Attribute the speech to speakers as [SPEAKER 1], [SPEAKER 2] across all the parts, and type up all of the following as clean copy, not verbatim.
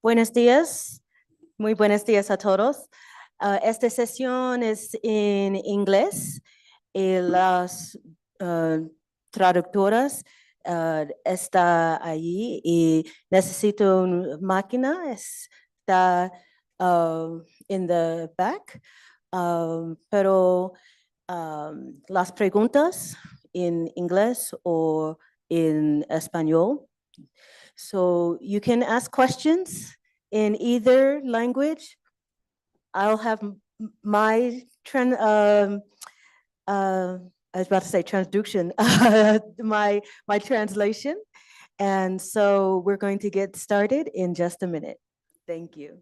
[SPEAKER 1] Buenos días, muy buenos días a todos. Esta sesión es en inglés y las traductoras está allí y necesito una máquina, está in the back, pero las preguntas en inglés o en español. So you can ask questions in either language. I'll have my I was about to say transduction, my translation. And so we're going to get started in just a minute. Thank you.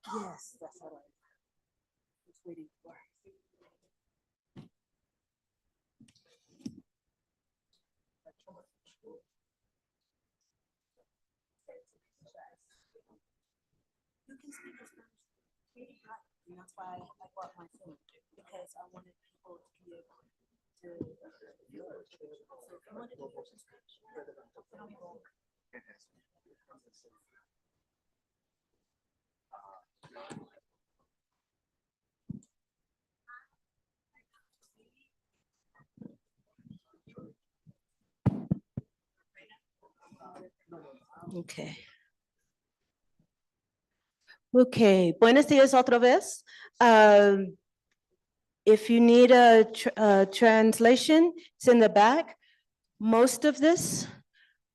[SPEAKER 1] Yes, that's what I was waiting for. You can speak as Spanish. And that's why I bought my phone, because I wanted people to be able to feel it. So if you wanted to hear some Spanish, tell me more. Okay. Okay, buenos días otra vez. If you need a translation, it's in the back. Most of this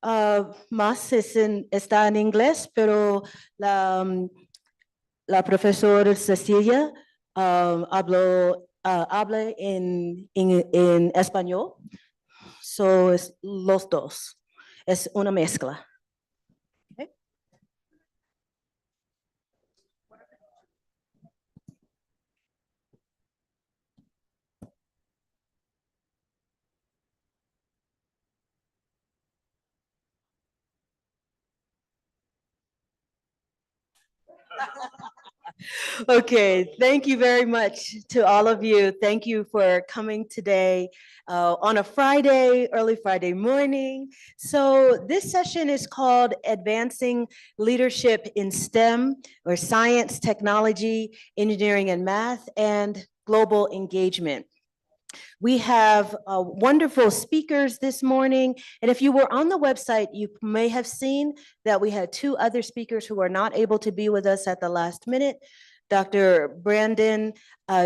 [SPEAKER 1] más está en inglés, pero la profesora Cecilia habla en español. So es los dos. Es una mezcla. Okay, thank you very much to all of you. Thank you for coming today on a Friday, early Friday morning. So this session is called Advancing Leadership in STEM, or Science, Technology, Engineering, and Math, and Global Engagement. We have wonderful speakers this morning. And if you were on the website, you may have seen that we had two other speakers who are not able to be with us at the last minute. Dr. Brandon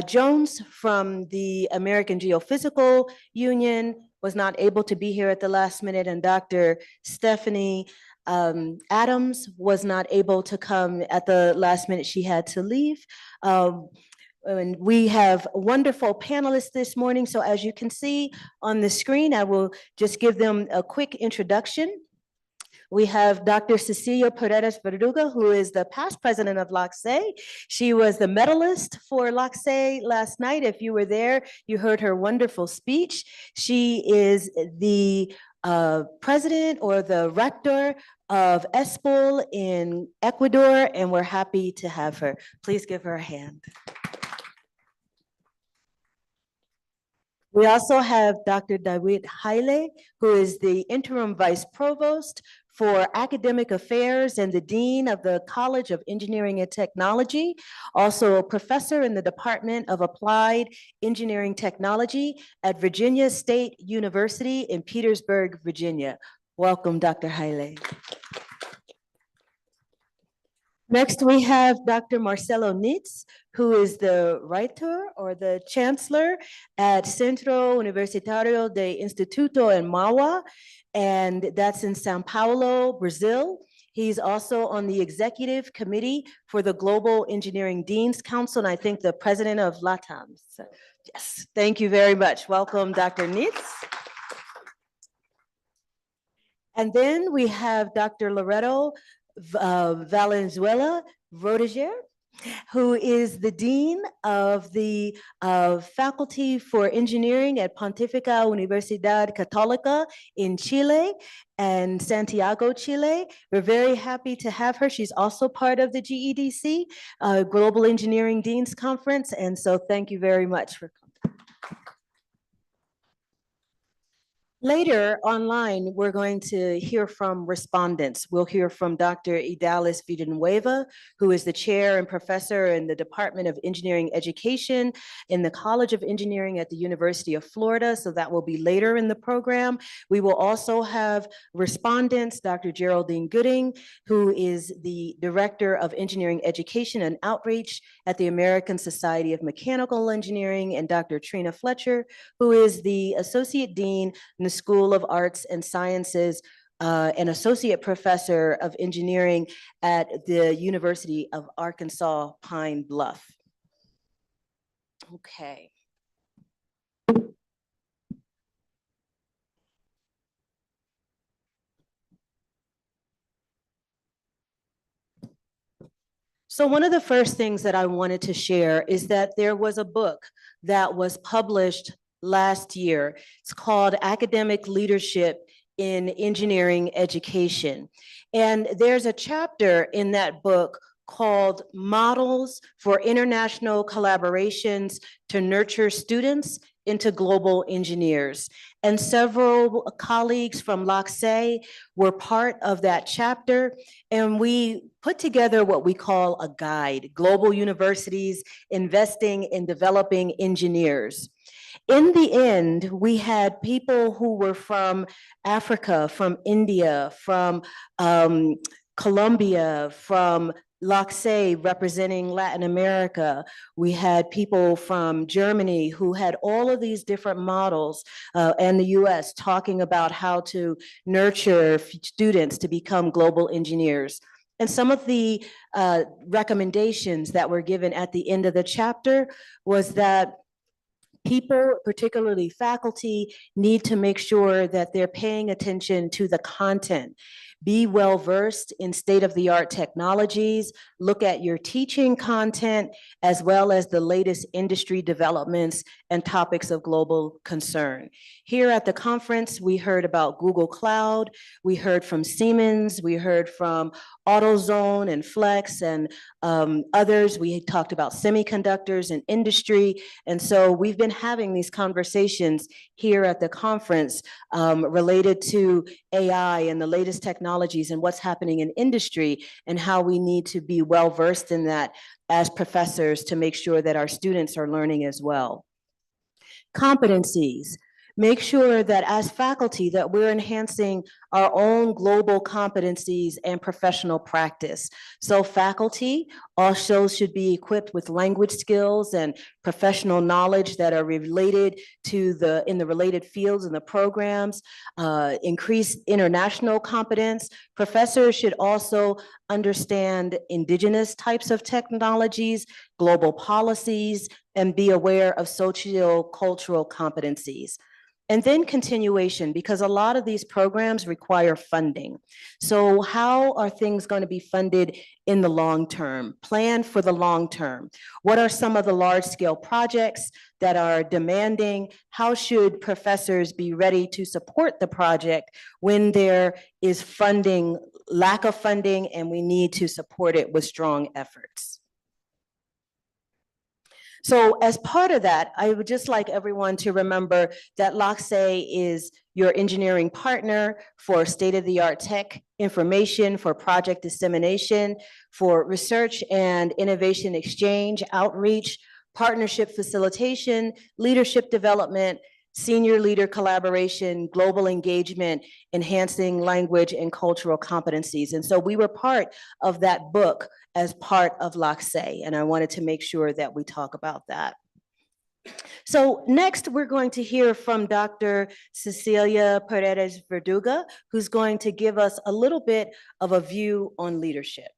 [SPEAKER 1] Jones from the American Geophysical Union was not able to be here at the last minute, and Dr. Stephanie Adams was not able to come at the last minute. She had to leave. And we have wonderful panelists this morning. So as you can see on the screen, I will just give them a quick introduction. We have Dr. Cecilia Paredes Verduga, who is the past president of LOCSE. She was the medalist for LOCSE last night. If you were there, you heard her wonderful speech. She is the president or the rector of ESPOL in Ecuador, and we're happy to have her. Please give her a hand. We also have Dr. David Haile, who is the interim vice provost for academic affairs and the dean of the College of Engineering and Technology, also a professor in the Department of Applied Engineering Technology at Virginia State University in Petersburg, Virginia. Welcome, Dr. Haile. Next, we have Dr. Marcelo Nitz, who is the rector or the chancellor at Centro Universitario de Instituto en Mauá, and that's in Sao Paulo, Brazil. He's also on the executive committee for the Global Engineering Deans Council, and I think the president of LATAM. So, yes, thank you very much. Welcome, Dr. Nitz. And then we have Dr. Loreto Valenzuela Rodiger, who is the Dean of the Faculty for Engineering at Pontificia Universidad Católica in Chile and Santiago, Chile. We're very happy to have her. She's also part of the GEDC, Global Engineering Deans Conference, and so thank you very much for coming. Later online, we're going to hear from respondents. We'll hear from Dr. Idalis Villanueva, who is the chair and professor in the Department of Engineering Education in the College of Engineering at the University of Florida. So that will be later in the program. We will also have respondents, Dr. Geraldine Gooding, who is the Director of Engineering Education and Outreach at the American Society of Mechanical Engineering, and Dr. Trina Fletcher, who is the Associate Dean in the School of Arts and Sciences, an associate professor of engineering at the University of Arkansas Pine Bluff. Okay. So one of the first things that I wanted to share is that there was a book that was published last year. It's called Academic Leadership in Engineering Education. And there's a chapter in that book called Models for International Collaborations to Nurture Students into Global Engineers. And several colleagues from LACSE were part of that chapter. And we put together what we call a guide, Global Universities Investing in Developing Engineers. In the end, we had people who were from Africa, from India, from Colombia, from LACSE representing Latin America. We had people from Germany who had all of these different models, and the US talking about how to nurture students to become global engineers. And some of the recommendations that were given at the end of the chapter was that people, particularly faculty, need to make sure that they're paying attention to the content. Be well-versed in state-of-the-art technologies, look at your teaching content, as well as the latest industry developments and topics of global concern. Here at the conference, we heard about Google Cloud, we heard from Siemens, we heard from AutoZone and Flex and others. We talked about semiconductors and industry. And so we've been having these conversations here at the conference related to AI and the latest technologies and what's happening in industry and how we need to be well-versed in that as professors to make sure that our students are learning as well. Competencies. Make sure that as faculty that we're enhancing our own global competencies and professional practice. So faculty also should be equipped with language skills and professional knowledge that are related to in the related fields and the programs, increase international competence. Professors should also understand indigenous types of technologies, global policies, and be aware of socio-cultural competencies. And then continuation, because a lot of these programs require funding. So how are things going to be funded in the long term? Plan for the long term. What are some of the large scale projects that are demanding? How should professors be ready to support the project when there is funding, lack of funding, and we need to support it with strong efforts? So as part of that, I would just like everyone to remember that LOCSE is your engineering partner for state-of-the-art tech information, for project dissemination, for research and innovation exchange, outreach, partnership facilitation, leadership development, senior leader collaboration, global engagement, enhancing language and cultural competencies. And so we were part of that book as part of LOCSE, and I wanted to make sure that we talk about that. So next, we're going to hear from Dr. Cecilia Paredes Verduga, who's going to give us a little bit of a view on leadership.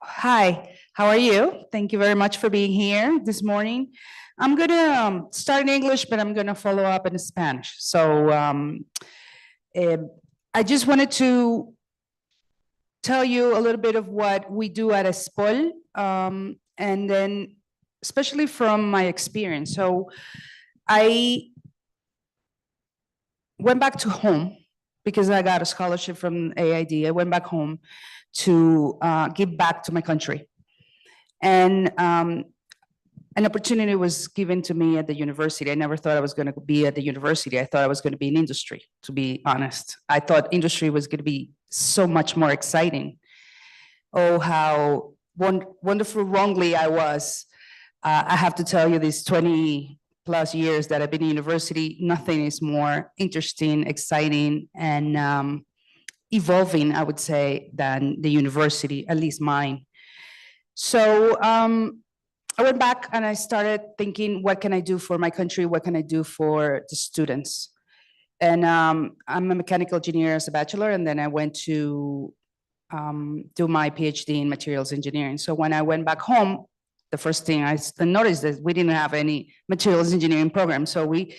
[SPEAKER 2] Hi, how are you? Thank you very much for being here this morning. I'm gonna start in English, but I'm gonna follow up in Spanish. So I just wanted to tell you a little bit of what we do at ESPOL, and then especially from my experience. So I went back to home because I got a scholarship from AID. I went back home to give back to my country. And an opportunity was given to me at the university. I never thought I was going to be at the university. I thought I was going to be in industry, to be honest. I thought industry was going to be so much more exciting. Oh, how wonderful wrongly I was. I have to tell you, these 20 plus years that I've been in university, nothing is more interesting, exciting, and evolving, I would say, than the university, at least mine. So I went back and I started thinking, what can I do for my country? What can I do for the students? And I'm a mechanical engineer as a bachelor, and then I went to do my PhD in materials engineering. So when I went back home, the first thing I noticed is we didn't have any materials engineering program. So we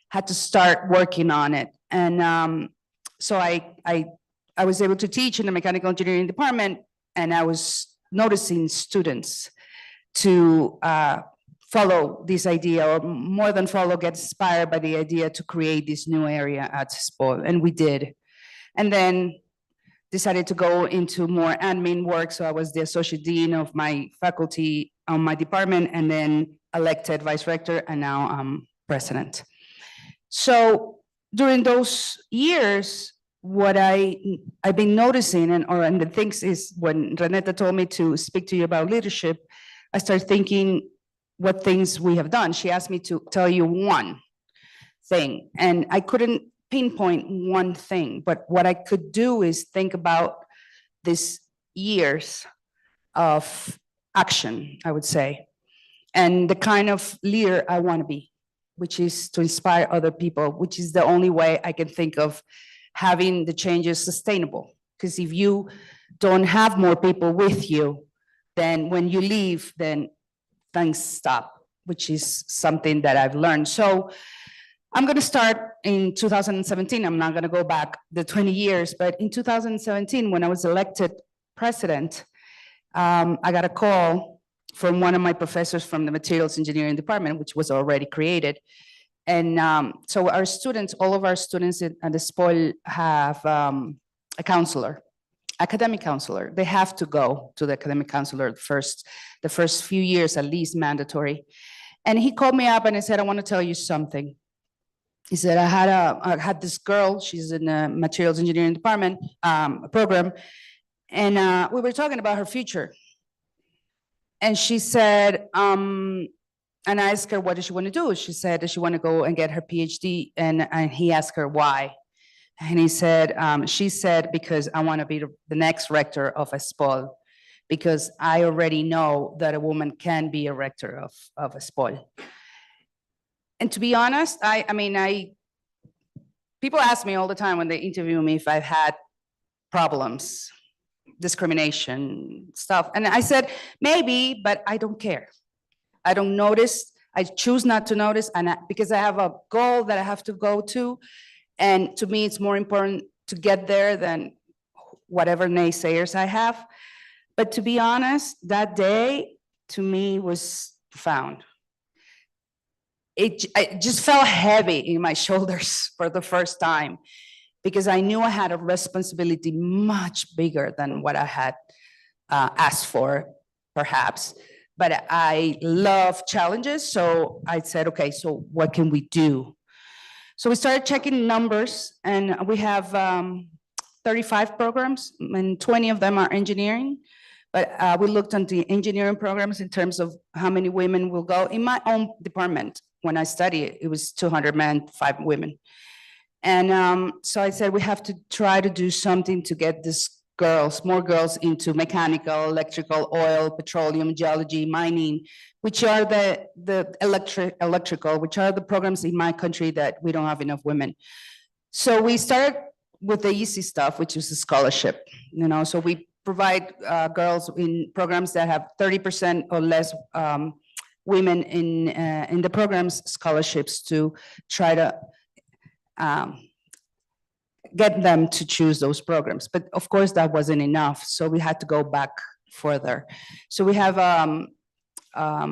[SPEAKER 2] had to start working on it. And so I was able to teach in the mechanical engineering department, and I was noticing students to follow this idea, or more than follow, get inspired by the idea to create this new area at SPOL, and we did. And then decided to go into more admin work, so I was the associate dean of my faculty on my department, and then elected vice rector, and now I'm president. So during those years, what I've been noticing, and the things is, when Renata told me to speak to you about leadership, I started thinking what things we have done. She asked me to tell you one thing, and I couldn't pinpoint one thing, but what I could do is think about these years of action, I would say, and the kind of leader I want to be, which is to inspire other people, which is the only way I can think of having the changes sustainable. Because if you don't have more people with you, then when you leave, then things stop, which is something that I've learned. So I'm going to start in 2017. I'm not going to go back the 20 years, but in 2017, when I was elected president, I got a call from one of my professors from the materials engineering department, which was already created. And so our students, all of our students at the SPOL have a counselor, academic counselor. They have to go to the academic counselor the first few years, at least mandatory. And he called me up and he said, I want to tell you something. He said, I had this girl, she's in the materials engineering department program, and we were talking about her future. And she said, and I asked her, what does she want to do? She said, does she want to go and get her PhD? And he asked her why. And he said, she said, because I want to be the next rector of a SPOL, because I already know that a woman can be a rector of a SPOL. And to be honest, people ask me all the time when they interview me if I've had problems, discrimination, stuff. And I said, maybe, but I don't care. I don't notice. I choose not to notice, and because I have a goal that I have to go to. And to me, it's more important to get there than whatever naysayers I have. But to be honest, that day, to me, was profound. it just felt heavy in my shoulders for the first time, because I knew I had a responsibility much bigger than what I had asked for, perhaps. But I love challenges, so I said, okay, so what can we do? So we started checking numbers, and we have 35 programs, and 20 of them are engineering. But we looked at the engineering programs in terms of how many women will go. In my own department, when I studied, it was 200 men, 5 women. And so I said, we have to try to do something to get these girls, more girls, into mechanical, electrical, oil, petroleum, geology, mining, which are the electrical, which are the programs in my country that we don't have enough women. So we started with the easy stuff, which is a scholarship, so we provide girls in programs that have 30% or less women in the programs scholarships to try to get them to choose those programs. But of course, that wasn't enough. So we had to go back further. So we have an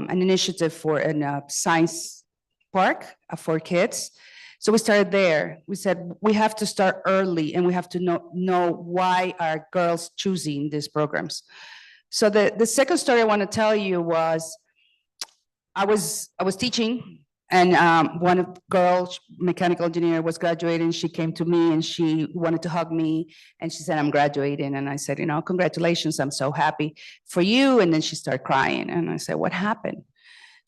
[SPEAKER 2] initiative for a science park for kids. So we started there. We said, we have to start early, and we have to know why are girls choosing these programs. So the second story I want to tell you was, I was teaching, and one of the girls, mechanical engineer, was graduating. She came to me and she wanted to hug me, and she said, I'm graduating. And I said, congratulations, I'm so happy for you. And then she started crying, and I said, what happened?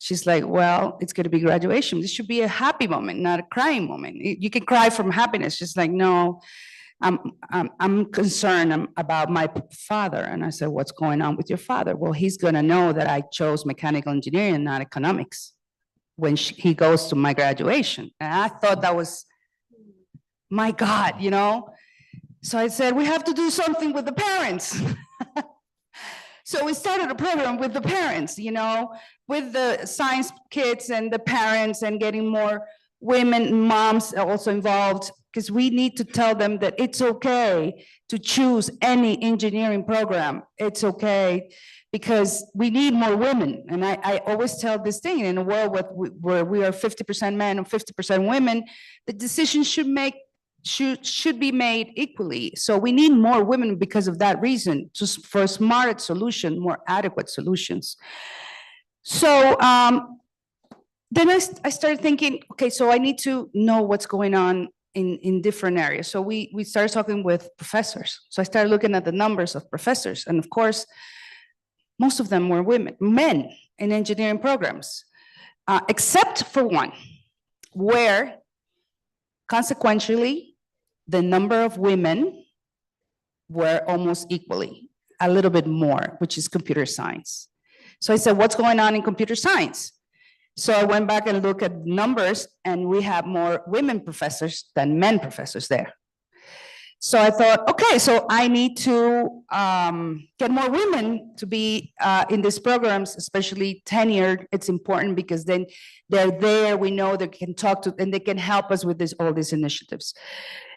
[SPEAKER 2] She's like, well, it's going to be graduation. This should be a happy moment, not a crying moment. You can cry from happiness. She's like, no, I'm concerned about my father. And I said, what's going on with your father? Well, he's going to know that I chose mechanical engineering and not economics when he goes to my graduation. And I thought that was, my God, So I said, we have to do something with the parents. So we started a program with the parents, with the science kids and the parents, and getting more women, moms also involved, because we need to tell them that it's okay to choose any engineering program. It's okay, because we need more women. And I always tell this thing, in a world where we are 50% men and 50% women, the decision should be made equally. So we need more women because of that reason, just for a smarter solution, more adequate solutions. So then I started thinking, okay, so I need to know what's going on in different areas. So we started talking with professors. So I started looking at the numbers of professors, and of course, most of them were men in engineering programs, except for one, where consequentially, the number of women were almost equally, a little bit more, which is computer science. So I said, what's going on in computer science? So I went back and looked at numbers, and we have more women professors than men professors there. So I thought, okay, so I need to get more women to be in these programs, especially tenured. It's important because then they're there, we know they can talk to, and they can help us with all these initiatives.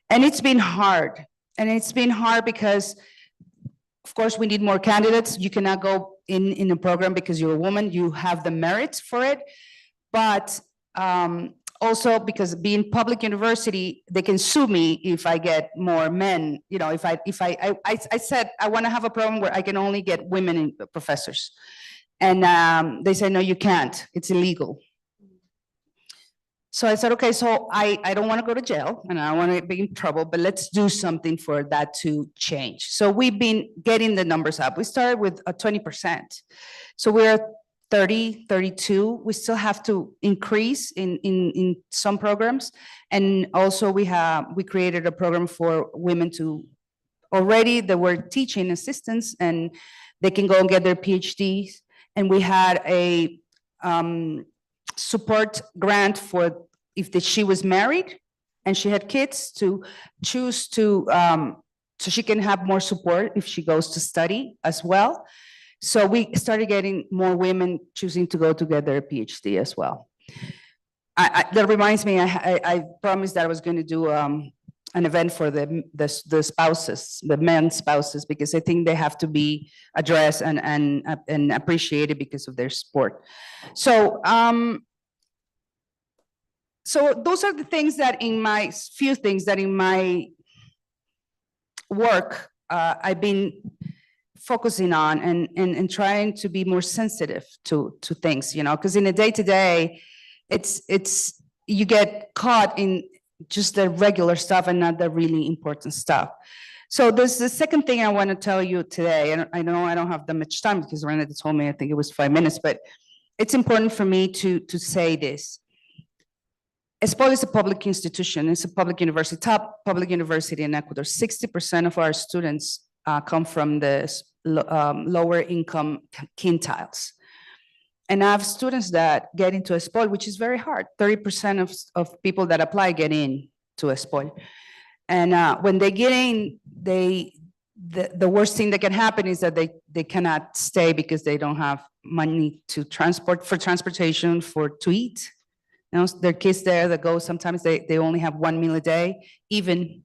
[SPEAKER 2] And it's been hard. And it's been hard because, of course, we need more candidates. You cannot go in a program because you're a woman, you have the merits for it. But also because being public university, they can sue me if I get more men. If I said I want to have a program where I can only get women professors. And they said, no, you can't, it's illegal. So I said, okay, so I don't want to go to jail and I don't want to be in trouble, but let's do something for that to change. So we've been getting the numbers up. We started with a 20%. So we're 30, 32. We still have to increase in some programs. And also we created a program for women to already, they were teaching assistants and they can go and get their PhDs. And we had a support grant for if she was married and she had kids to choose to, so she can have more support if she goes to study as well. So we started getting more women choosing to go to get their PhD as well. That reminds me, I promised that I was going to do an event for the spouses, the men's spouses, because I think they have to be addressed and appreciated because of their support. So So those are the things that in my few things that in my work I've been focusing on and trying to be more sensitive to things, because in a day-to-day, it's you get caught in just the regular stuff and not the really important stuff. So there's the second thing I want to tell you today, and I know I don't have that much time because Renata told me I think it was 5 minutes, but it's important for me to say this. ESPOL is a public institution. It's a public university, top public university in Ecuador. 60% of our students come from the lower income quintiles. And I have students that get into ESPOL, which is very hard. 30% of people that apply get in to ESPOL. And when they get in, the worst thing that can happen is that they cannot stay because they don't have money to transportation, to eat. There are kids there that go, sometimes they only have 1 meal a day, even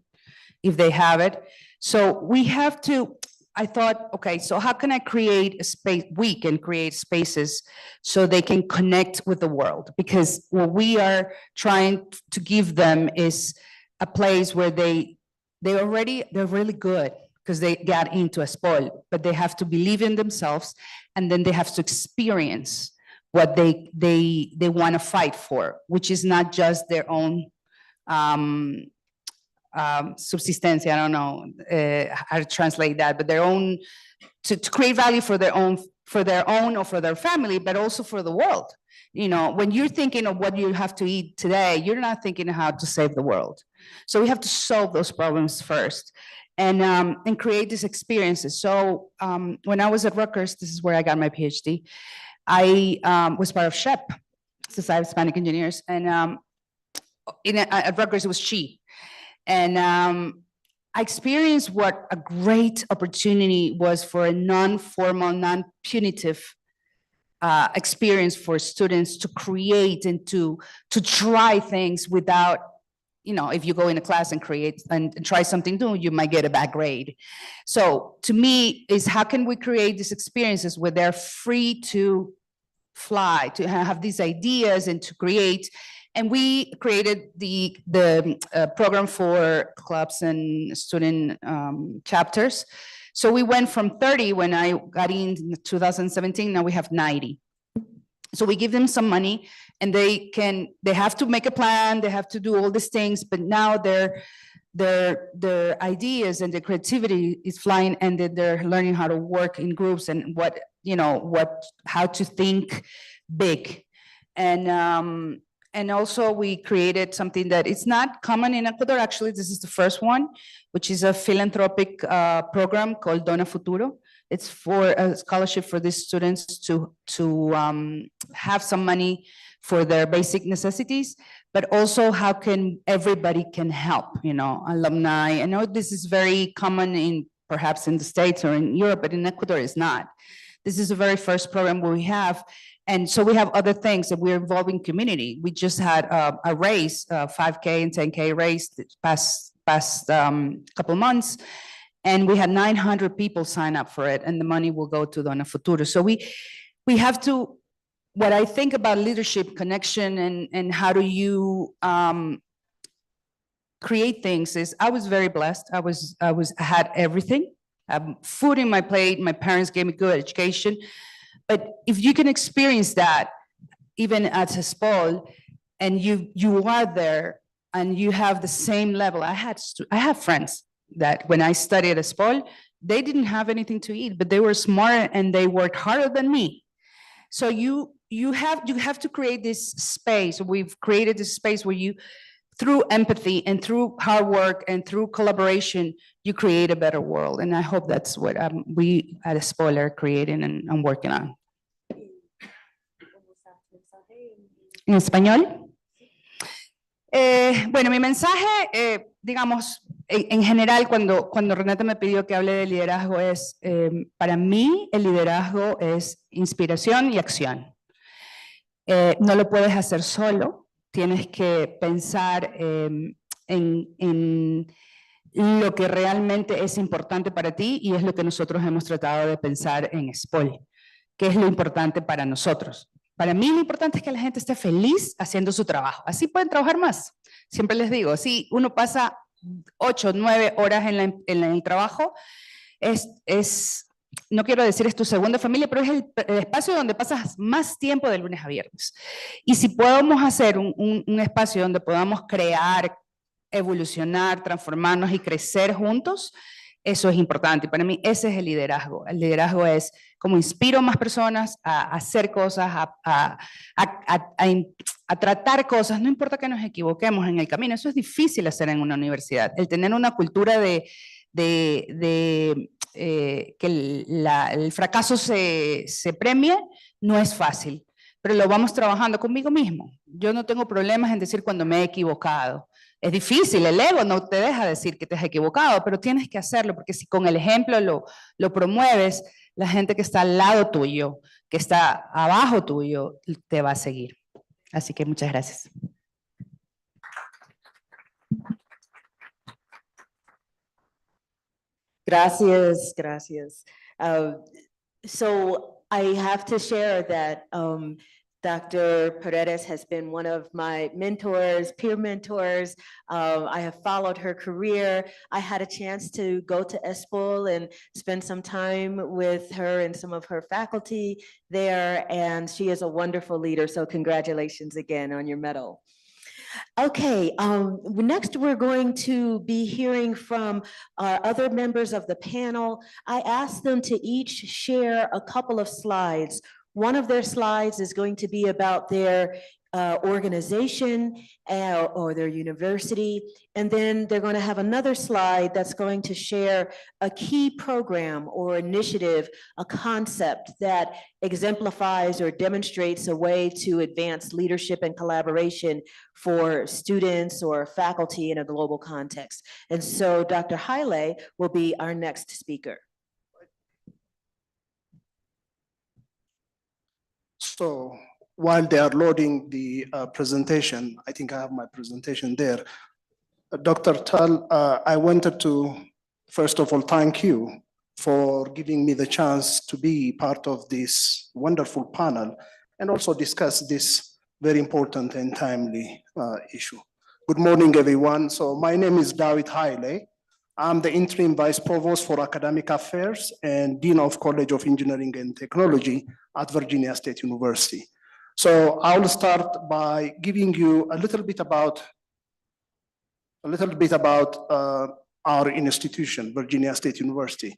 [SPEAKER 2] if they have it. So we have to, I thought, okay, so how can I create a space? We can create spaces so they can connect with the world, because what we are trying to give them is a place where they're really good because they got into ESPOL, but they have to believe in themselves, and then they have to experience what they want to fight for, which is not just their own subsistencia, I don't know how to translate that, but their own, to create value for their own or for their family, but also for the world. When you're thinking of what you have to eat today, you're not thinking of how to save the world. So we have to solve those problems first and create these experiences. So when I was at Rutgers, this is where I got my PhD, I was part of SHEP, Society of Hispanic Engineers, and at Rutgers it was SHE. And I experienced what a great opportunity was for a non-formal, non-punitive experience for students to create and to try things without, if you go in a class and create and try something new, you might get a bad grade. So to me is, how can we create these experiences where they're free to fly, to have these ideas and to create. And we created the program for clubs and student chapters. So we went from 30 when I got in 2017, now we have 90. So we give them some money, and they have to make a plan, they have to do all these things, but now their ideas and their creativity is flying, and they're learning how to work in groups and how to think big. And also we created something that it's not common in Ecuador. Actually, this is the first one, which is a philanthropic program called Dona Futuro. It's for a scholarship for these students to have some money for their basic necessities, but also how can everybody can help, alumni. I know this is very common perhaps in the States or in Europe, but in Ecuador it's not. This is the very first program we have. And so we have other things that we're involving community. We just had a race, 5K and 10K race past couple months, and we had 900 people sign up for it, and the money will go to Dona Futuro. So we have to, what I think about leadership, connection, and how do you create things is, I was very blessed. I had everything, food in my plate. My parents gave me good education. But if you can experience that, even at ESPOL, and you are there and you have the same level. I have friends that when I studied at ESPOL, they didn't have anything to eat, but they were smart and they worked harder than me. So you have to create this space. We've created this space where you, through empathy and through hard work and through collaboration, you create a better world. And I hope that's what we at ESPOL are creating and working on. ¿En español? Bueno, mi mensaje, digamos, en general, cuando Renata me pidió que hable de liderazgo es, para mí el liderazgo es inspiración y acción. No lo puedes hacer solo, tienes que pensar en lo que realmente es importante para ti, y es lo que nosotros hemos tratado de pensar en ESPOL, qué es lo importante para nosotros. Para mí lo importante es que la gente esté feliz haciendo su trabajo. Así pueden trabajar más. Siempre les digo, si uno pasa 8, 9 horas en el trabajo, no quiero decir es tu segunda familia, pero es el espacio donde pasas más tiempo de lunes a viernes. Y si podemos hacer un espacio donde podamos crear, evolucionar, transformarnos y crecer juntos, eso es importante. Y para mí ese es el liderazgo. El liderazgo es cómo inspiro a más personas a hacer cosas, a tratar cosas, no importa que nos equivoquemos en el camino. Eso es difícil hacer en una universidad. El tener una cultura que el fracaso se premie no es fácil, pero lo vamos trabajando conmigo mismo. Yo no tengo problemas en decir cuando me he equivocado. Es difícil, el ego no te deja decir que te has equivocado, pero tienes que hacerlo, porque si con el ejemplo lo promueves, la gente que está al lado tuyo, que está abajo tuyo, te va a seguir. Así que muchas gracias.
[SPEAKER 1] Gracias, gracias. So I have to share that Dr. Paredes has been one of my mentors, peer mentors. I have followed her career. I had a chance to go to ESPOL and spend some time with her and some of her faculty there, and she is a wonderful leader, so congratulations again on your medal. Okay, next we're going to be hearing from our other members of the panel. I asked them to each share a couple of slides. One of their slides is going to be about their organization or their university. And then they're going to have another slide that's going to share a key program or initiative, a concept that exemplifies or demonstrates a way to advance leadership and collaboration for students or faculty in a global context. And so Dr. Haile will be our next speaker.
[SPEAKER 3] So while they are loading the presentation, I think I have my presentation there. Dr. Tal, I wanted to, first of all, thank you for giving me the chance to be part of this wonderful panel and also discuss this very important and timely issue. Good morning, everyone. So my name is David Haile. I'm the interim vice provost for academic affairs and dean of College of Engineering and Technology at Virginia State University. So I will start by giving you a little bit about our institution, Virginia State University.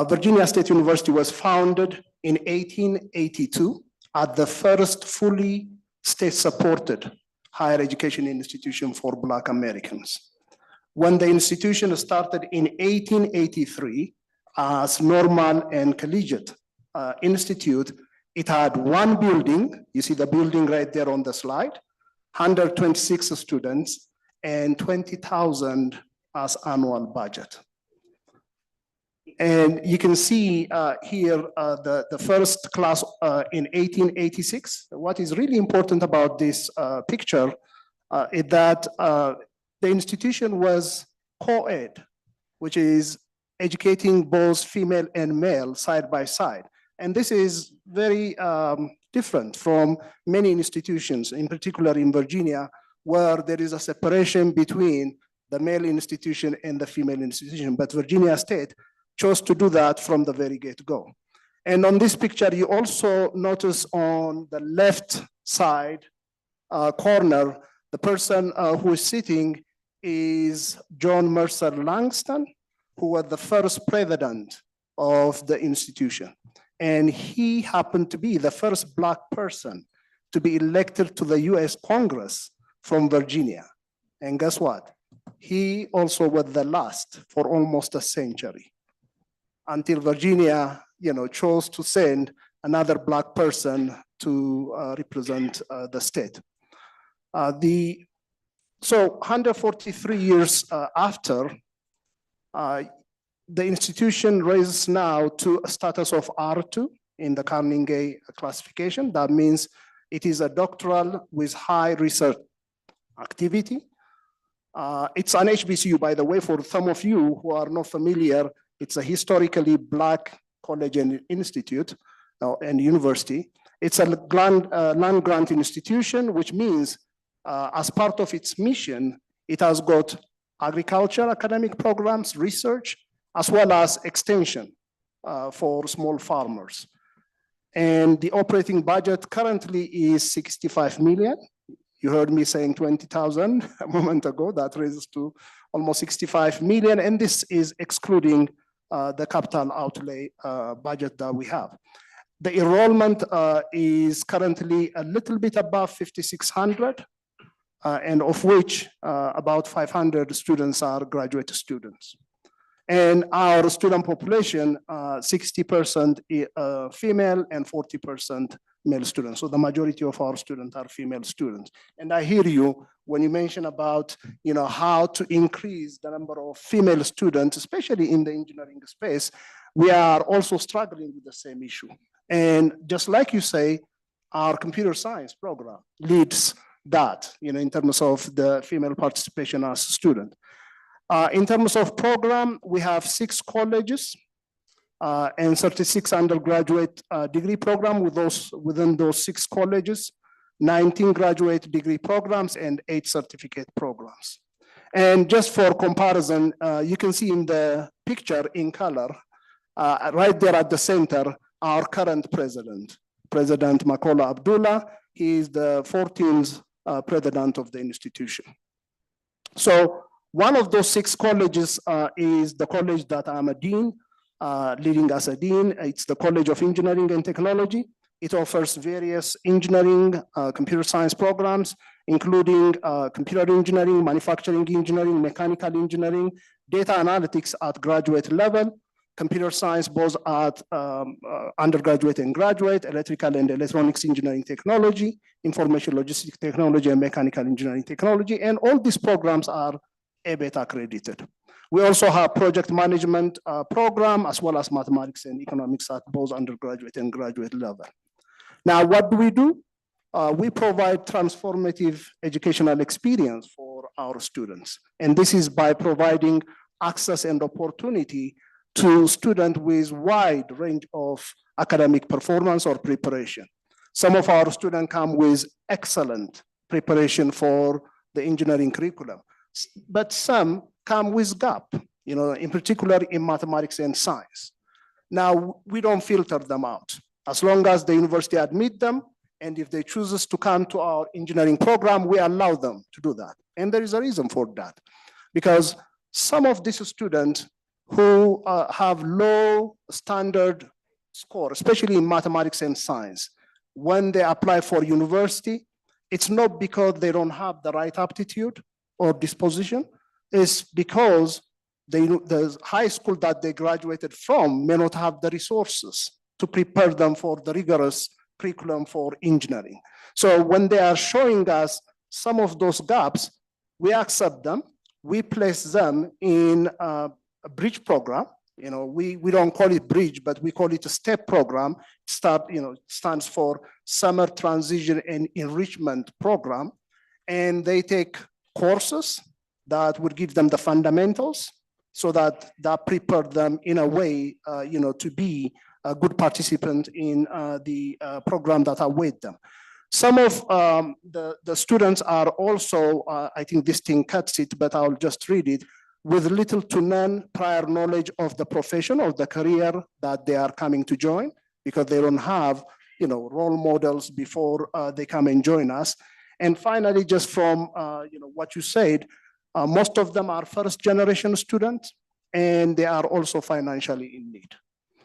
[SPEAKER 3] Virginia State University was founded in 1882 as the first fully state-supported higher education institution for Black Americans. When the institution started in 1883 as normal and collegiate institute, it had one building, you see the building right there on the slide, 126 students and 20,000 as annual budget. And you can see here the first class in 1886. What is really important about this picture is that the institution was co-ed, which is educating both female and male side by side. And this is very different from many institutions, in particular in Virginia, where there is a separation between the male institution and the female institution. But Virginia State chose to do that from the very get-go. And on this picture, you also notice on the left side corner, the person who is sitting is John Mercer Langston, who was the first president of the institution. And he happened to be the first Black person to be elected to the US Congress from Virginia. And guess what? He also was the last for almost a century until Virginia, chose to send another Black person to represent the state. So 143 years after, the institution raises now to a status of R2 in the Carnegie classification. That means it is a doctoral with high research activity. It's an HBCU, by the way, for some of you who are not familiar, it's a historically Black college and institute and university. It's a land grant institution, which means as part of its mission, it has got agriculture academic programs, research, as well as extension for small farmers. And the operating budget currently is 65 million. You heard me saying 20,000 a moment ago. That raises to almost 65 million. And this is excluding the capital outlay budget that we have. The enrollment is currently a little bit above 5,600, and of which about 500 students are graduate students. And our student population, 60% female and 40% male students. So the majority of our students are female students. And I hear you when you mention about, how to increase the number of female students, especially in the engineering space. We are also struggling with the same issue. And just like you say, our computer science program leads that, in terms of the female participation as a student. In terms of program, we have 6 colleges and 36 undergraduate degree program within those 6 colleges, 19 graduate degree programs, and 8 certificate programs. And just for comparison, you can see in the picture in color, right there at the center, our current president, President Makola Abdullah. He is the 14th president of the institution. So one of those 6 colleges is the college that I'm a dean, leading as a dean. It's the College of Engineering and Technology. It offers various engineering, computer science programs, including computer engineering, manufacturing engineering, mechanical engineering, data analytics at graduate level, computer science both at undergraduate and graduate, electrical and electronics engineering technology, information logistics technology, and mechanical engineering technology. And all these programs are ABET accredited. We also have project management program, as well as mathematics and economics at both undergraduate and graduate level. Now, what do? We provide transformative educational experience for our students. And this is by providing access and opportunity to students with wide range of academic performance or preparation. Some of our students come with excellent preparation for the engineering curriculum, but some come with gap, in particular in mathematics and science. Now, we don't filter them out. As long as the university admit them, and if they choose to come to our engineering program, we allow them to do that. And there is a reason for that, because some of these students who have low standard score, especially in mathematics and science, when they apply for university, it's not because they don't have the right aptitude or disposition, it's because the high school that they graduated from may not have the resources to prepare them for the rigorous curriculum for engineering. So when they are showing us some of those gaps, we accept them, we place them in a bridge program. We don't call it bridge, but we call it a STEP program. Stands for Summer Transition and Enrichment Program. And they take courses that would give them the fundamentals so that prepare them in a way, to be a good participant in the program that await them. Some of the students are also, I think this thing cuts it, but I'll just read it, with little to none prior knowledge of the profession or the career that they are coming to join, because they don't have, role models before they come and join us. And finally, just from what you said, most of them are first generation students, and they are also financially in need.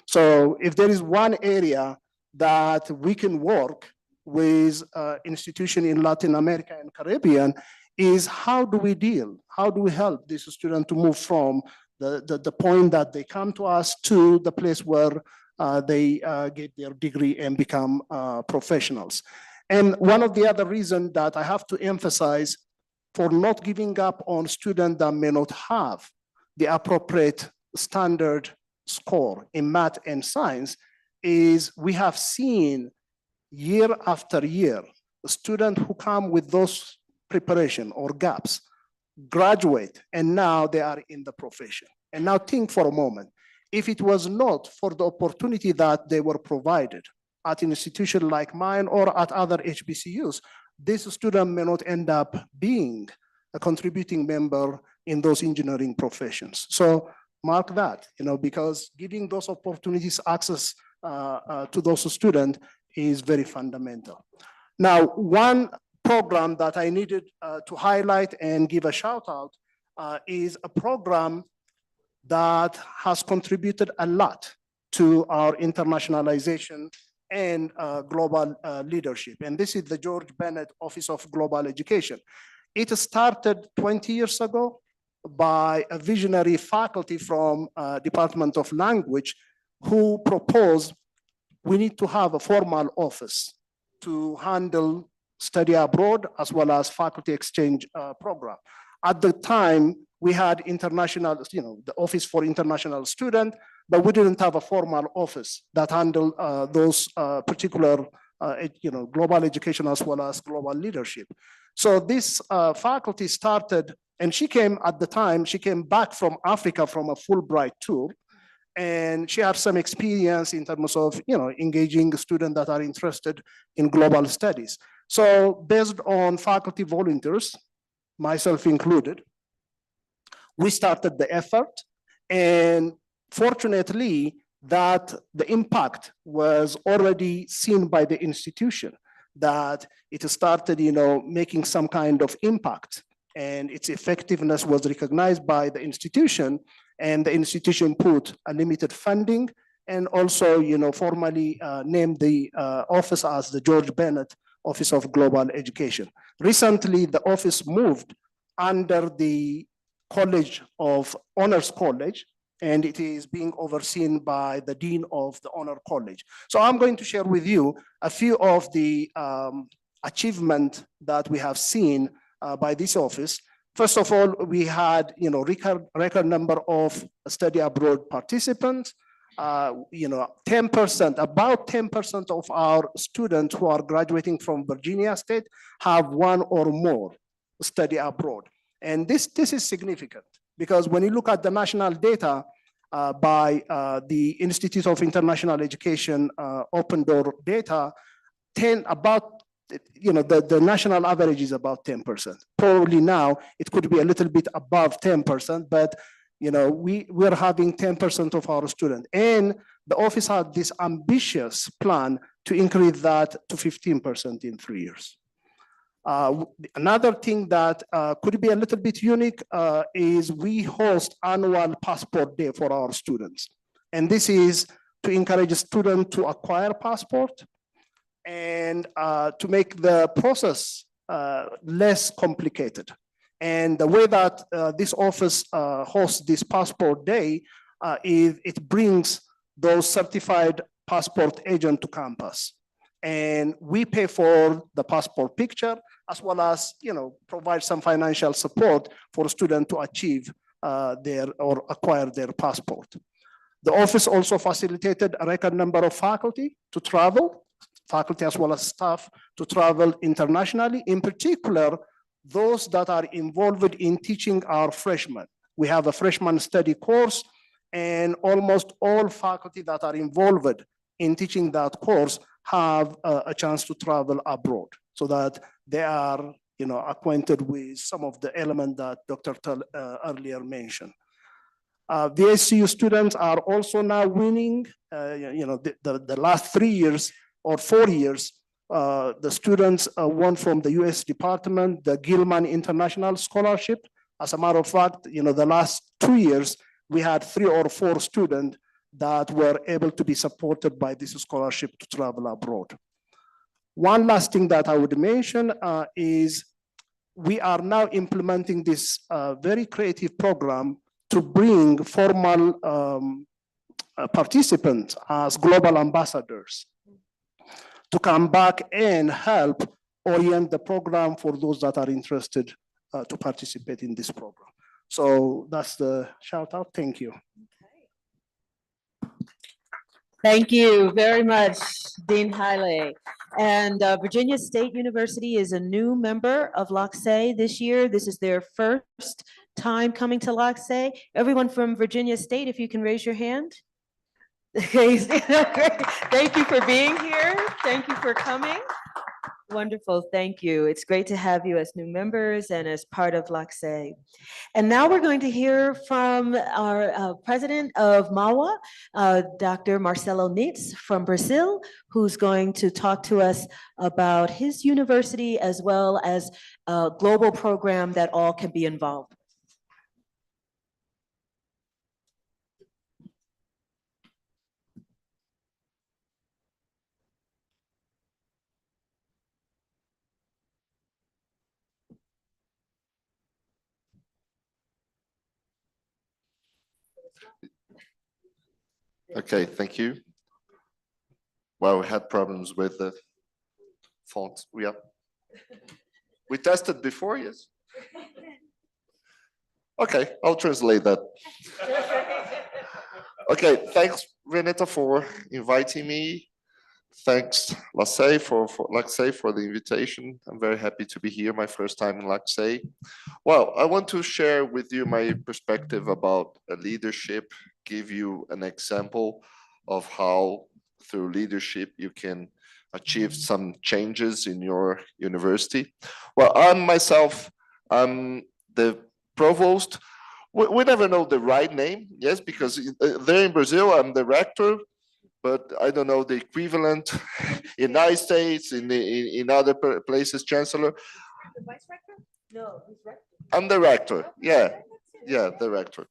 [SPEAKER 3] So if there is one area that we can work with institution in Latin America and Caribbean, is how do we help these students to move from the point that they come to us to the place where they get their degree and become professionals. And one of the other reasons that I have to emphasize for not giving up on students that may not have the appropriate standard score in math and science is we have seen year after year, students who come with those preparation or gaps graduate, and now they are in the profession. And now think for a moment, if it was not for the opportunity that they were provided at an institution like mine or at other HBCUs, this student may not end up being a contributing member in those engineering professions. So mark that, because giving those opportunities access to those students is very fundamental. Now, one program that I needed to highlight and give a shout out is a program that has contributed a lot to our internationalization and global leadership. And this is the George Bennett Office of Global Education. It started 20 years ago by a visionary faculty from Department of Language who proposed we need to have a formal office to handle study abroad as well as faculty exchange program. At the time, we had international, the Office for International Students, but we didn't have a formal office that handled those particular, global education as well as global leadership. So this faculty started, and she came back from Africa from a Fulbright tour, and she had some experience in terms of, engaging students that are interested in global studies. So based on faculty volunteers, myself included, we started the effort, and fortunately that the impact was already seen by the institution, that it started, making some kind of impact, and its effectiveness was recognized by the institution, and the institution put a limited funding and also, formally named the office as the George Bennett Office of Global Education. Recently, the office moved under the College of Honors College, and it is being overseen by the Dean of the Honor College. So I'm going to share with you a few of the achievements that we have seen by this office. First of all, we had record number of study abroad participants. 10%, about 10% of our students who are graduating from Virginia State have one or more study abroad. And this is significant because when you look at the national data by the Institute of International Education open door data, the national average is about 10%. Probably now it could be a little bit above 10%, but we're having 10% of our students. And the office had this ambitious plan to increase that to 15% in 3 years. Another thing that could be a little bit unique is we host annual passport day for our students. And this is to encourage students to acquire passport and to make the process less complicated. And the way that this office hosts this passport day is it brings those certified passport agents to campus. And we pay for the passport picture as well as provide some financial support for students to achieve or acquire their passport. The office also facilitated a record number of faculty to travel, faculty as well as staff to travel internationally, in particular, those that are involved in teaching our freshmen. We have a freshman study course, and almost all faculty that are involved in teaching that course have a chance to travel abroad so that they are acquainted with some of the elements that Dr. Tull earlier mentioned. VSCU students are also now winning, the last 3 years or 4 years, the students won from the US Department, the Gilman International Scholarship. As a matter of fact, the last 2 years, we had 3 or 4 students that were able to be supported by this scholarship to travel abroad. One last thing that I would mention is we are now implementing this very creative program to bring formal participants as global ambassadors to come back and help orient the program for those that are interested to participate in this program. So that's the shout out. Thank you.
[SPEAKER 1] Thank you very much, Dean Haile. And Virginia State University is a new member of LOCSE this year. This is their first time coming to LOCSE. Everyone from Virginia State, if you can raise your hand. Thank you for being here. Thank you for coming. Wonderful, thank you. It's great to have you as new members and as part of LACSE. And now we're going to hear from our president of MAWA, Dr. Marcelo Nitz from Brazil, who's going to talk to us about his university as well as a global program that all can be involved.
[SPEAKER 4] Okay, thank you. Well, we had problems with the font. We tested before, yes? Okay, I'll translate that. Okay, thanks, Renata, for inviting me. Thanks, LACSE, for the invitation. I'm very happy to be here, my first time in LACSE. Well, I want to share with you my perspective about leadership, give you an example of how through leadership you can achieve some changes in your university. Well, I'm the provost. We never know the right name, yes, because there in Brazil, I'm the rector, but I don't know the equivalent in United States, in other places, chancellor.
[SPEAKER 1] The vice rector? No, he's rector.
[SPEAKER 4] I'm the rector, yeah, the rector.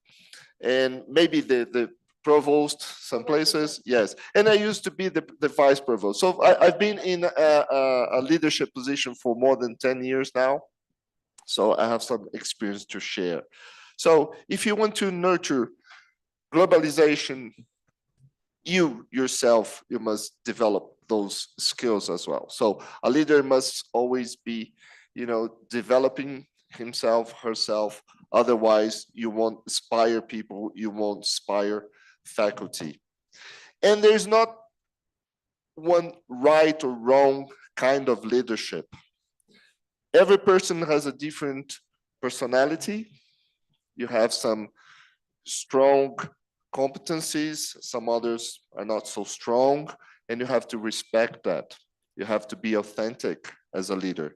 [SPEAKER 4] And maybe the provost, some places, yes. And I used to be the vice provost. So I've been in a leadership position for more than 10 years now. So I have some experience to share. So if you want to nurture globalization, you yourself, you must develop those skills as well. So a leader must always be, developing himself, herself. Otherwise, you won't inspire people, you won't inspire faculty. And there's not one right or wrong kind of leadership. Every person has a different personality. You have some strong competencies, some others are not so strong, and you have to respect that. You have to be authentic as a leader.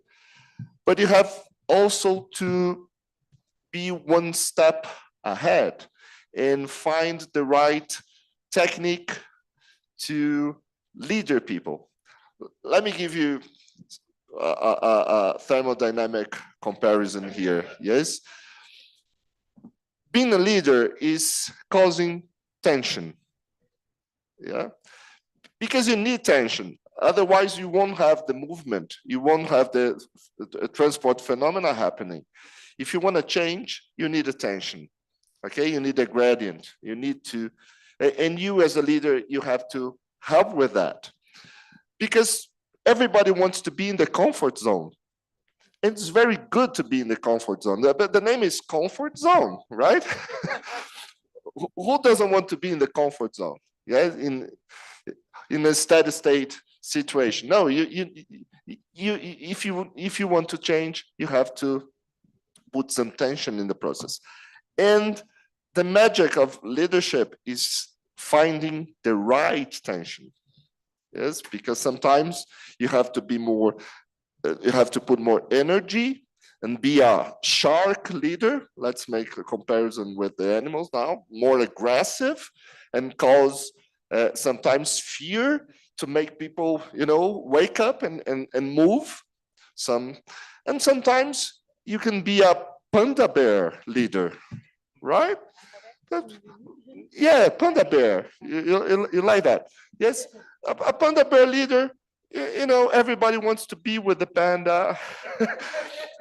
[SPEAKER 4] But you have also to be one step ahead and find the right technique to lead your people. Let me give you a thermodynamic comparison here, yes? Being a leader is causing tension, yeah? Because you need tension. Otherwise, you won't have the movement. You won't have the transport phenomena happening. If you want to change, you need attention, okay? You need a gradient. You need to, and you as a leader, you have to help with that. Because everybody wants to be in the comfort zone. It's very good to be in the comfort zone, but the name is comfort zone, right? Who doesn't want to be in the comfort zone? Yeah, in a steady state situation. No, if you want to change, you have to put some tension in the process. And the magic of leadership is finding the right tension. Yes, because sometimes you have to be more. You have to put more energy and be a shark leader. Let's make a comparison with the animals now, more aggressive and cause sometimes fear to make people, wake up and move. And sometimes you can be a panda bear leader, right? Yeah, panda bear. You like that? Yes, a panda bear leader. Everybody wants to be with the panda.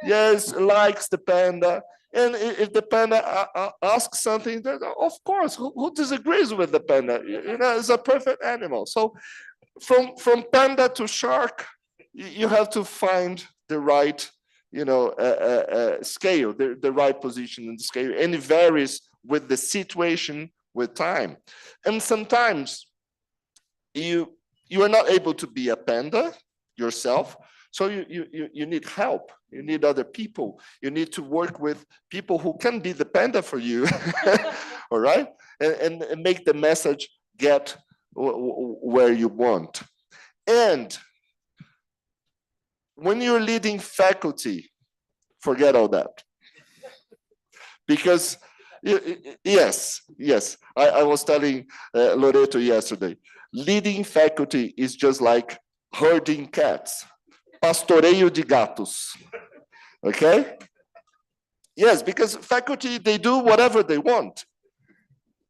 [SPEAKER 4] Yes, likes the panda. And if the panda asks something, of course, who disagrees with the panda? It's a perfect animal. So from panda to shark, you have to find the right, scale, the right position in the scale. And it varies with the situation, with time. And sometimes you are not able to be a panda yourself, so you need help. You need other people. You need to work with people who can be the panda for you, all right? And make the message get where you want. And when you're leading faculty, forget all that. Because yes, I was telling Loreto yesterday, leading faculty is just like herding cats, pastoreio de gatos, okay? Yes, because faculty, they do whatever they want,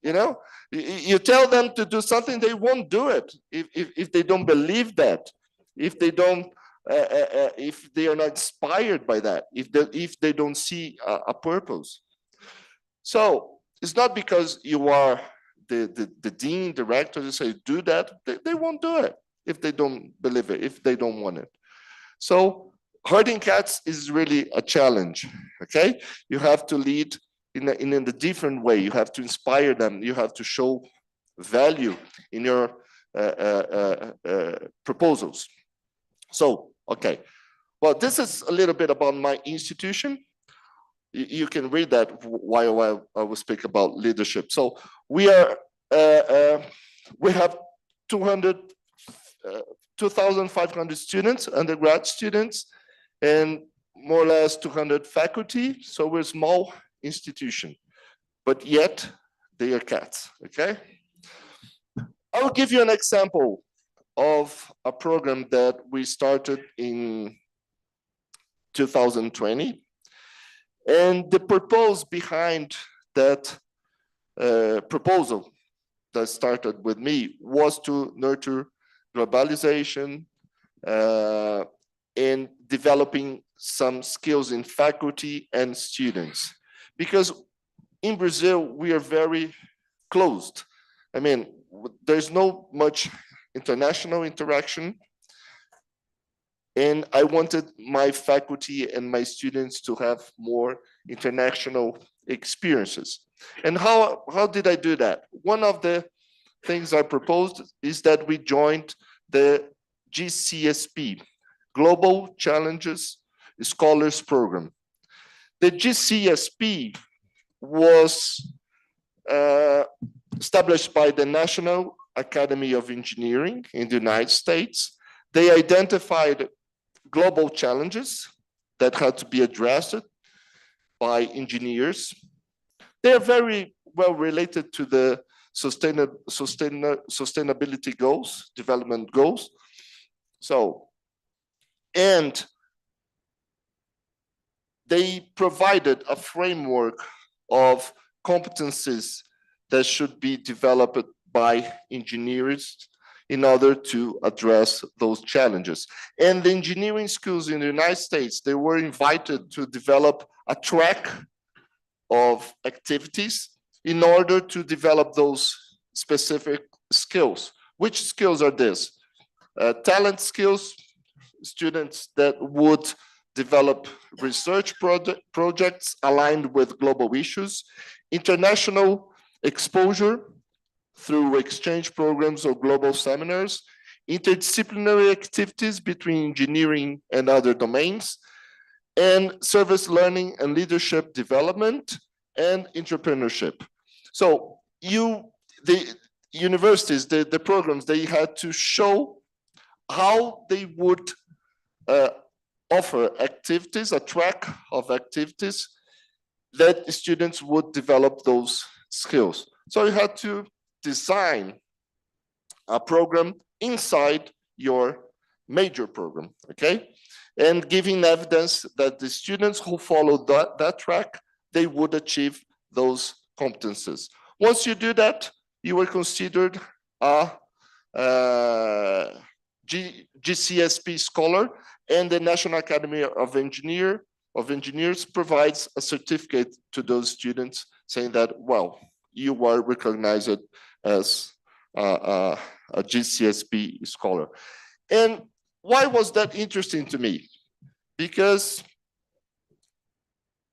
[SPEAKER 4] you know? You tell them to do something, they won't do it if they don't believe that, if they don't, if they are not inspired by that, if they don't see a purpose. So it's not because you are the dean, director, you say do that, they won't do it if they don't believe it, if they don't want it. So herding cats is really a challenge, okay? You have to lead in a different way. You have to inspire them. You have to show value in your proposals. So, okay. Well, this is a little bit about my institution. You can read that while I will speak about leadership. So we are, we have 2,500 students, undergrad students, and more or less 200 faculty. So we're a small institution, but yet they are cats, okay? I'll give you an example of a program that we started in 2020. And the purpose behind that proposal that started with me was to nurture globalization and developing some skills in faculty and students. Because in Brazil, we are very closed. I mean, there's no much international interaction. And I wanted my faculty and my students to have more international experiences. And how did I do that? One of the things I proposed is that we joined the GCSP, Global Challenges Scholars Program. The GCSP was established by the National Academy of Engineering in the United States. They identified global challenges that had to be addressed by engineers. They are very well related to the sustainability goals, development goals. So, and they provided a framework of competencies that should be developed by engineers in order to address those challenges. And the engineering schools in the United States, they were invited to develop a track of activities in order to develop those specific skills. Which skills are this? Talent skills, students that would develop research projects aligned with global issues, international exposure through exchange programs or global seminars, interdisciplinary activities between engineering and other domains, and service learning and leadership development and entrepreneurship. So the universities, the programs, they had to show how they would offer activities, a track of activities that students would develop those skills. So you had to design a program inside your major program, okay? And giving evidence that the students who followed that track, they would achieve those competences. Once you do that, you were considered a GCSP scholar, and the National Academy of Engineers provides a certificate to those students saying that, well, you are recognized as a GCSP scholar. And why was that interesting to me? Because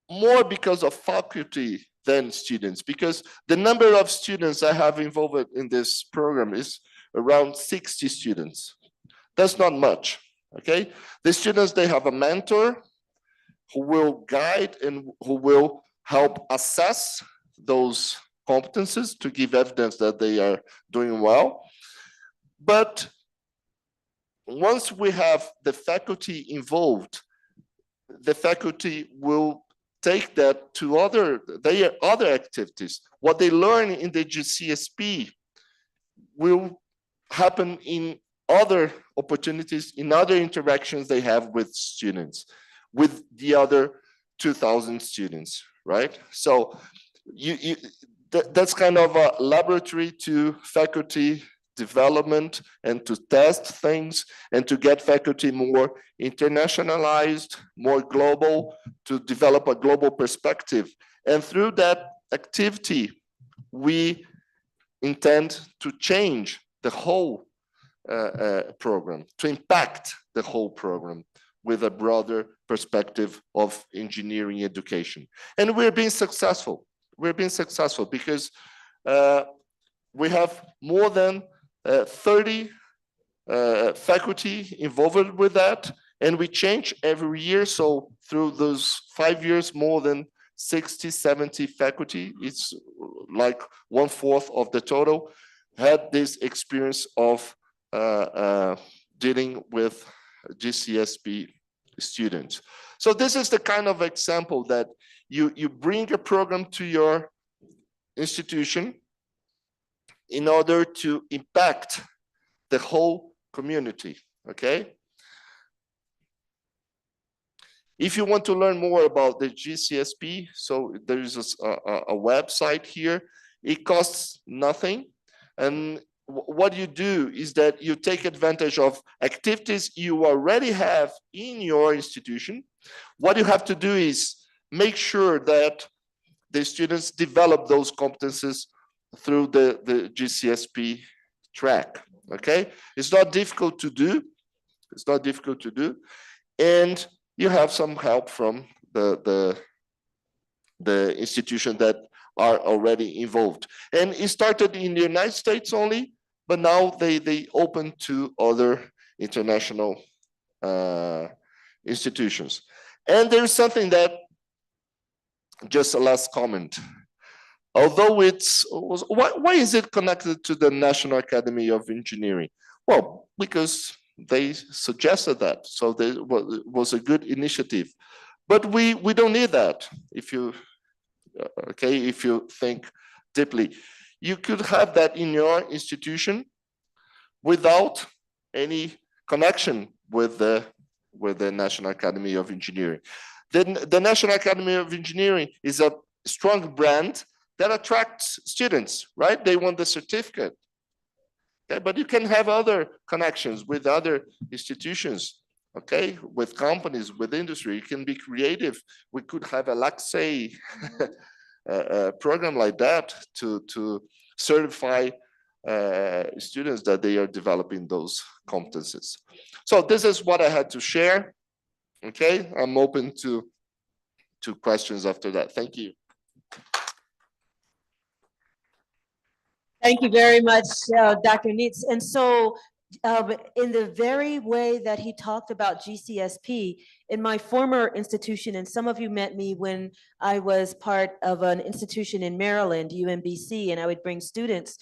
[SPEAKER 4] more because of faculty than students, because the number of students I have involved in this program is around 60 students. That's not much, okay? The students, they have a mentor who will guide and who will help assess those competences to give evidence that they are doing well. But once we have the faculty involved, the faculty will take that to their other activities. What they learn in the GCSP will happen in other opportunities, in other interactions they have with students, with the other 2,000 students, right? So that's kind of a laboratory to faculty development and to test things and to get faculty more internationalized, more global, to develop a global perspective. And through that activity, we intend to change the whole program, to impact the whole program with a broader perspective of engineering education. And we're being successful. We're being successful because we have more than 30 faculty involved with that, and we change every year. So through those 5 years, more than 60, 70 faculty, it's like 1/4 of the total, had this experience of dealing with GCSP students. So this is the kind of example that you bring a program to your institution in order to impact the whole community, okay? If you want to learn more about the GCSP, so there is a website here. It costs nothing. And what you do is that you take advantage of activities you already have in your institution. What you have to do is make sure that the students develop those competencies through the GCSP track, okay? It's not difficult to do. It's not difficult to do. And you have some help from the institution that are already involved. And it started in the United States only, but now they open to other international institutions. And there's something that, just a last comment. Although why is it connected to the National Academy of Engineering? Well, because they suggested that, so it was a good initiative. But we don't need that. If you think deeply, you could have that in your institution without any connection with the National Academy of Engineering. The National Academy of Engineering is a strong brand that attracts students, right? They want the certificate. Okay, but you can have other connections with other institutions, okay, with companies, with industry. You can be creative. We could have a LACSE program like that to certify students that they are developing those competencies. So this is what I had to share. Okay, I'm open to questions after that. Thank you.
[SPEAKER 1] Thank you very much, Dr. Neitz. And so in the very way that he talked about GCSP, in my former institution, and some of you met me when I was part of an institution in Maryland, UMBC, and I would bring students.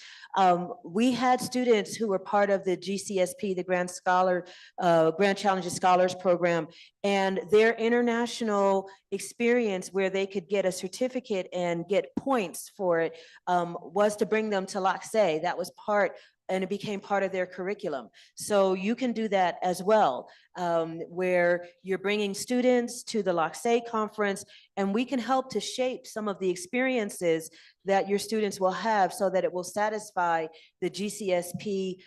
[SPEAKER 1] We had students who were part of the GCSP, the Grand Challenges Scholars Program, and their international experience where they could get a certificate and get points for it was to bring them to LACSE. That was part, and it became part of their curriculum. So you can do that as well, where you're bringing students to the LACSE conference, and we can help to shape some of the experiences that your students will have so that it will satisfy the GCSP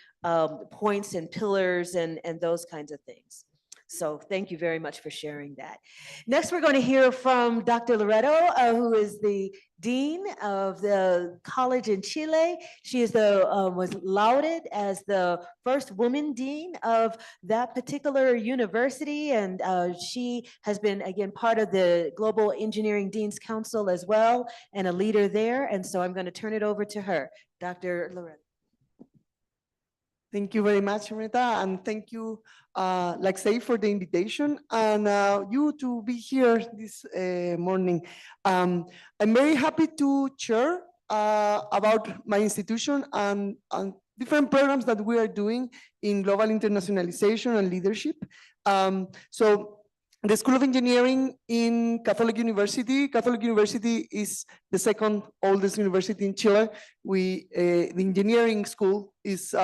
[SPEAKER 1] points and pillars and those kinds of things. So thank you very much for sharing that. Next, we're going to hear from Dr. Loreto, who is the Dean of the college in Chile. She is was lauded as the first woman dean of that particular university, and she has been, again, part of the Global Engineering Deans Council as well, and a leader there. And so I'm going to turn it over to her, Dr. Loreto.
[SPEAKER 5] Thank you very much, Rita, and thank you, LACSE, for the invitation and you to be here this morning. I'm very happy to share about my institution and different programs that we are doing in global internationalization and leadership. So the School of Engineering in Catholic University. Catholic University is the second oldest university in Chile. The engineering school is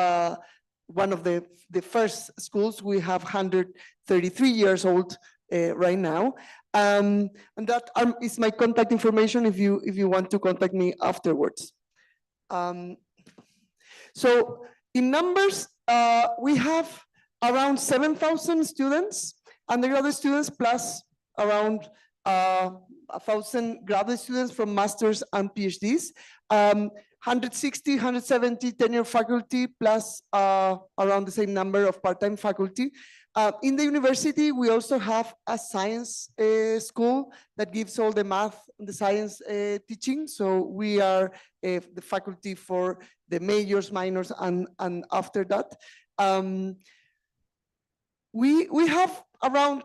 [SPEAKER 5] one of the first schools. We have 133 years old right now. And that is my contact information if you want to contact me afterwards. So in numbers, we have around 7,000 students, undergraduate students, plus around 1,000 graduate students from masters and PhDs. 160, 170 tenure faculty, plus around the same number of part-time faculty. In the university, we also have a science school that gives all the math and the science teaching. So we are the faculty for the majors, minors, and after that. We have around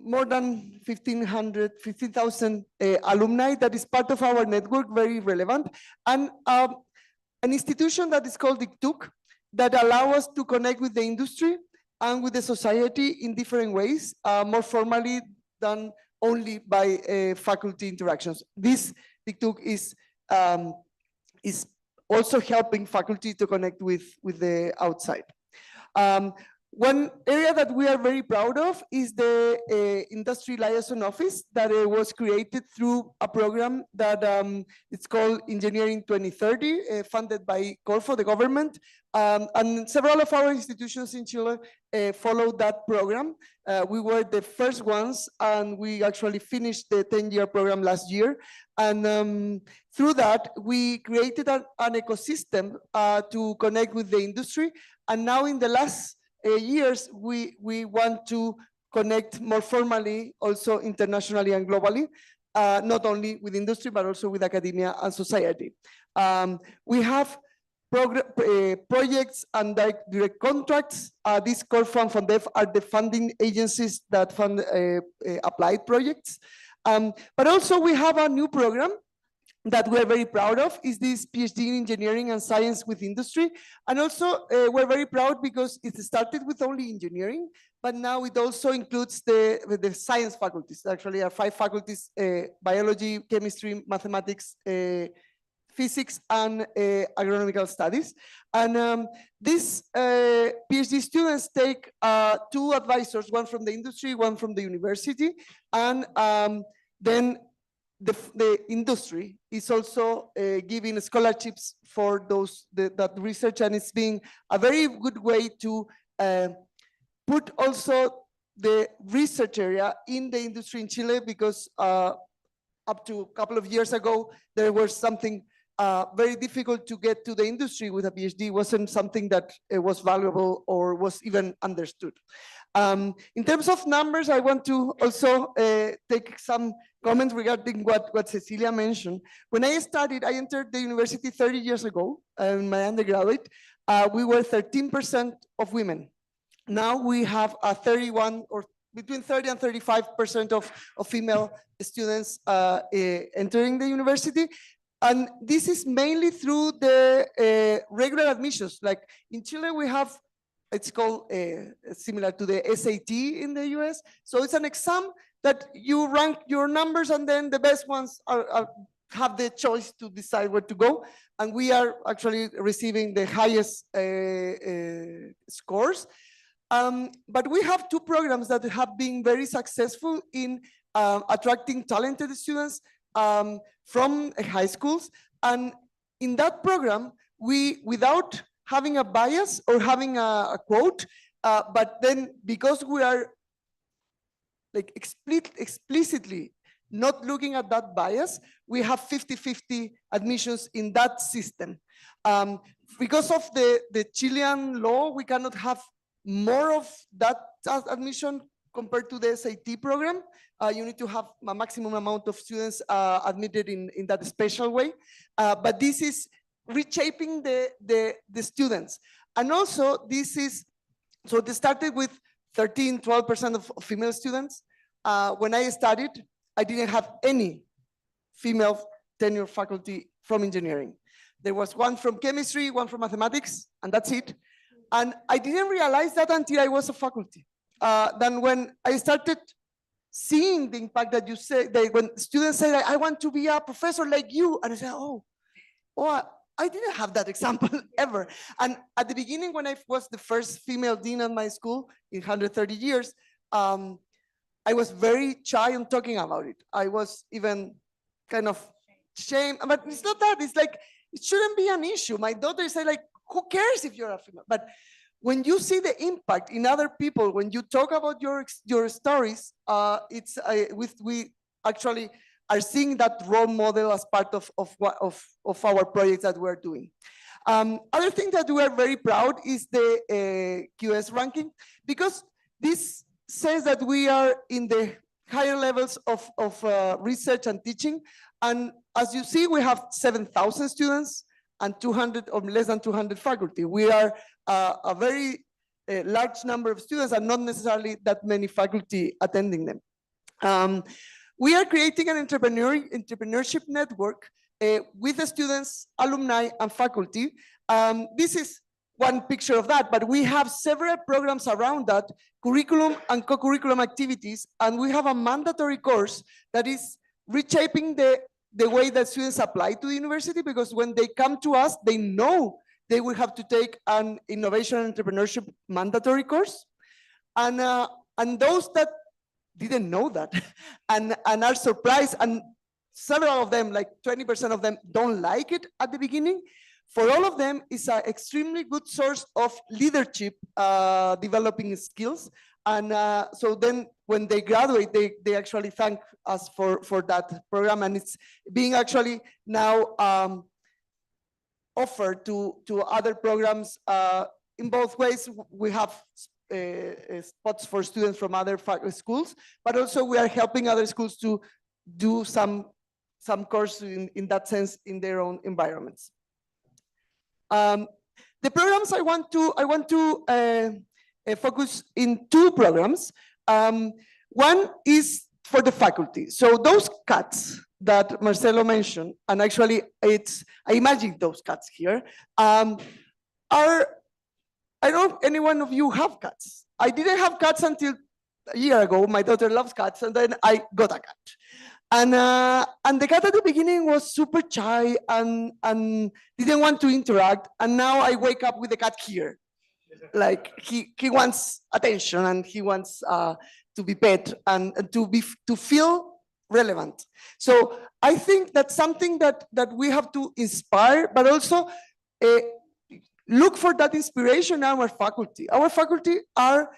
[SPEAKER 5] more than 15,000 alumni that is part of our network, very relevant. And an institution that is called ICTUC that allow us to connect with the industry and with the society in different ways, more formally than only by faculty interactions. This ICTUC is also helping faculty to connect with the outside. One area that we are very proud of is the Industry Liaison Office that was created through a program that it's called Engineering 2030, funded by Corfo, the government. And several of our institutions in Chile followed that program. We were the first ones, and we actually finished the 10-year program last year. And through that, we created an ecosystem to connect with the industry. And now in the last years, we want to connect more formally, also internationally and globally, not only with industry, but also with academia and society. We have projects and direct contracts. These Corfo and Fundef are the funding agencies that fund applied projects. But also we have a new program that we're very proud of, is this PhD in engineering and science with industry. And also we're very proud because it started with only engineering, but now it also includes the science faculties. Actually, there are 5 faculties: biology, chemistry, mathematics, physics, and agronomical studies. And these PhD students take 2 advisors, one from the industry, one from the university. And then the industry is also giving scholarships for those that research, and it's being a very good way to put also the research area in the industry in Chile, because up to a couple of years ago, there was something very difficult to get to the industry with a PhD. It wasn't something that was valuable or was even understood. In terms of numbers, I want to also take some comments regarding what Cecilia mentioned. When I studied, I entered the university 30 years ago, in my undergraduate, we were 13% of women. Now we have a 31 or between 30 and 35% of female students entering the university. And this is mainly through the regular admissions. Like in Chile, we have, it's called similar to the SAT in the US. So it's an exam that you rank your numbers, and then the best ones have the choice to decide where to go. And we are actually receiving the highest scores. But we have 2 programs that have been very successful in attracting talented students from high schools. And in that program, we, without having a bias or having a quote, but then because we are like explicitly not looking at that bias, we have 50-50 admissions in that system. Because of the Chilean law, we cannot have more of that admission compared to the SAT program. You need to have a maximum amount of students admitted in that special way. But this is reshaping the students. And also this is, so they started with 13-12% of female students. When I studied, I didn't have any female tenure faculty from engineering. There was one from chemistry, one from mathematics, and that's it. And I didn't realize that until I was a faculty. Then when I started seeing the impact that you say, that when students say, I want to be a professor like you, and I say, oh, I didn't have that example ever. And at the beginning, when I was the first female dean at my school in 130 years, I was very shy on talking about it. I was even kind of shame, but it's not that. It's like, it shouldn't be an issue. My daughter said, like, who cares if you're a female? But when you see the impact in other people, when you talk about your stories, we actually are seeing that role model as part of our projects that we're doing. Other thing that we are very proud is the QS ranking, because this says that we are in the higher levels of research and teaching. And as you see, we have 7,000 students and 200 or less than 200 faculty. We are a very large number of students and not necessarily that many faculty attending them. We are creating an entrepreneurship network with the students, alumni, and faculty. This is one picture of that, but we have several programs around that, curriculum and co-curriculum activities, and we have a mandatory course that is reshaping the way that students apply to the university, because when they come to us, they know they will have to take an innovation and entrepreneurship mandatory course. And those that didn't know that and are surprised, and several of them, like 20% of them, don't like it at the beginning. For all of them, it's an extremely good source of leadership developing skills. And so then when they graduate, they actually thank us for that program. And it's being actually now offered to other programs in both ways. We have spots for students from other schools, but also we are helping other schools to do some course in that sense in their own environments. The programs I want to focus in two programs. One is for the faculty. So those cats that Marcelo mentioned, and actually I imagine those cats here, I don't know if any one of you have cats. I didn't have cats until a year ago. My daughter loves cats, and then I got a cat. And the cat at the beginning was super shy and didn't want to interact. And now I wake up with the cat here. Like he wants attention, and he wants to be pet and to feel relevant. So I think that's something that we have to inspire, but also look for that inspiration in our faculty. Our faculty are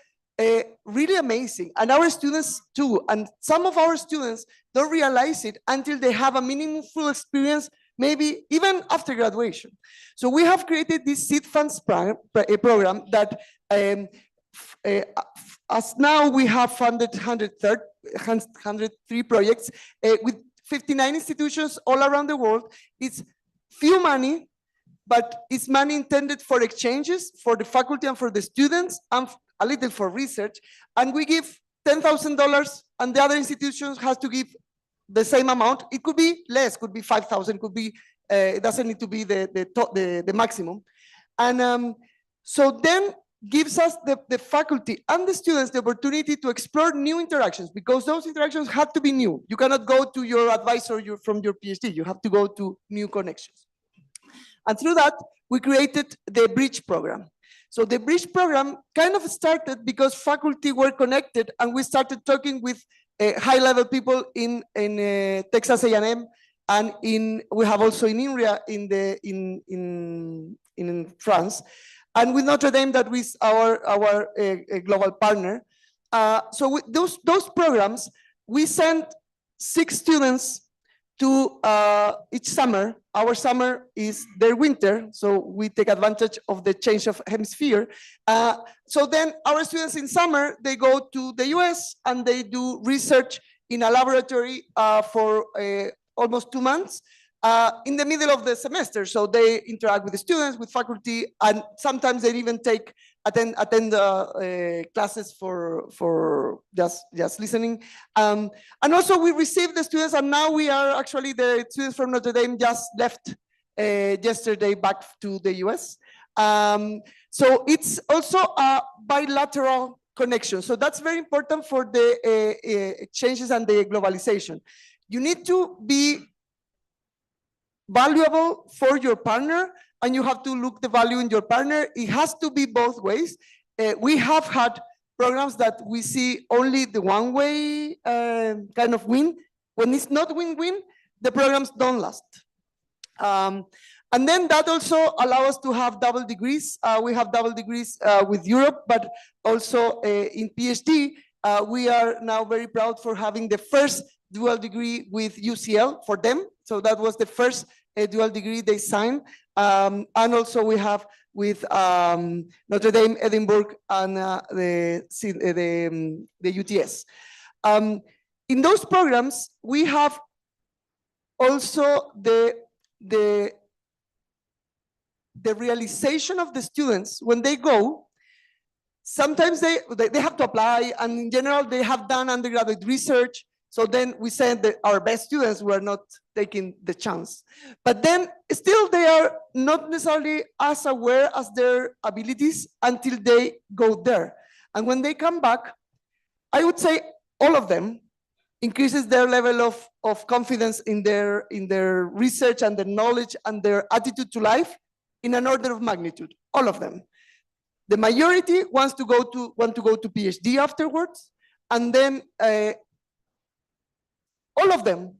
[SPEAKER 5] really amazing, and our students too. And some of our students don't realize it until they have a meaningful experience, maybe even after graduation. So we have created this seed funds program that as now we have funded 103 projects with 59 institutions all around the world. It's few money, but it's money intended for exchanges for the faculty and for the students, and a little for research. And we give $10,000, and the other institutions has to give the same amount. It could be less, could be 5,000, could be, it doesn't need to be the maximum. And so then gives us the faculty and the students the opportunity to explore new interactions, because those interactions have to be new. You cannot go to your advisor from your PhD. You have to go to new connections. And through that, we created the Bridge program. So the Bridge program kind of started because faculty were connected, and we started talking with high-level people in Texas A&M, and we have also in INRIA in France, and with Notre Dame, that was our global partner. So with those programs, we sent 6 students to each summer. Our summer is their winter, so we take advantage of the change of hemisphere. So then our students in summer, they go to the US and they do research in a laboratory for almost 2 months in the middle of the semester. So they interact with the students, with faculty, and sometimes they even attend classes for just listening. And also we receive the students, and now we are actually, the students from Notre Dame just left yesterday back to the US. So it's also a bilateral connection. So that's very important for the exchanges and the globalization. You need to be valuable for your partner, and you have to look the value in your partner. It has to be both ways. We have had programs that we see only the one way kind of win. When it's not win-win, the programs don't last. And then that also allows us to have double degrees. We have double degrees with Europe, but also in PhD, we are now very proud for having the first dual degree with UCL for them. So that was the first dual degree they signed. And also we have with Notre Dame, Edinburgh, and the UTS. In those programs, we have also the realization of the students when they go. Sometimes they have to apply, and in general, they have done undergraduate research. So then we send our best students who are not taking the chance. But then still they are not necessarily as aware as their abilities until they go there. And when they come back, I would say all of them increases their level of confidence in their research and their knowledge and their attitude to life in an order of magnitude, all of them. The majority want to go to PhD afterwards, and then all of them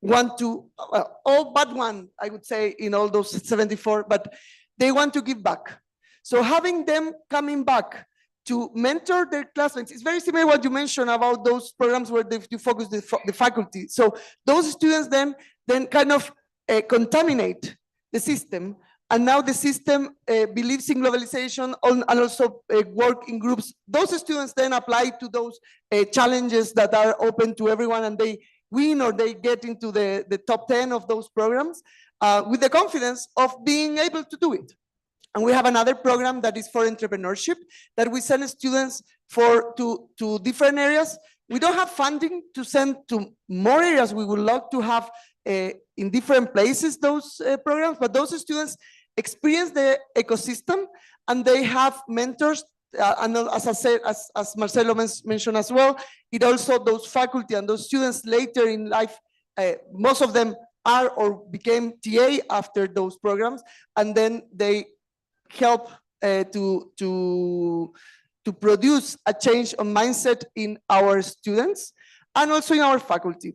[SPEAKER 5] want to, well, all but one, I would say, in all those 74, but they want to give back. So having them coming back to mentor their classmates, it's very similar to what you mentioned about those programs where you focus the faculty. So those students then kind of contaminate the system, and now the system believes in globalization and also work in groups. Those students then apply to those challenges that are open to everyone, and they win or they get into the top 10 of those programs with the confidence of being able to do it. And we have another program that is for entrepreneurship that we send students to different areas. We don't have funding to send to more areas. We would love to have in different places those programs, but those students experience the ecosystem, and they have mentors. And as I said, as Marcelo mentioned as well, it also those faculty and those students later in life, most of them are or became TA after those programs, and then they help to produce a change of mindset in our students and also in our faculty.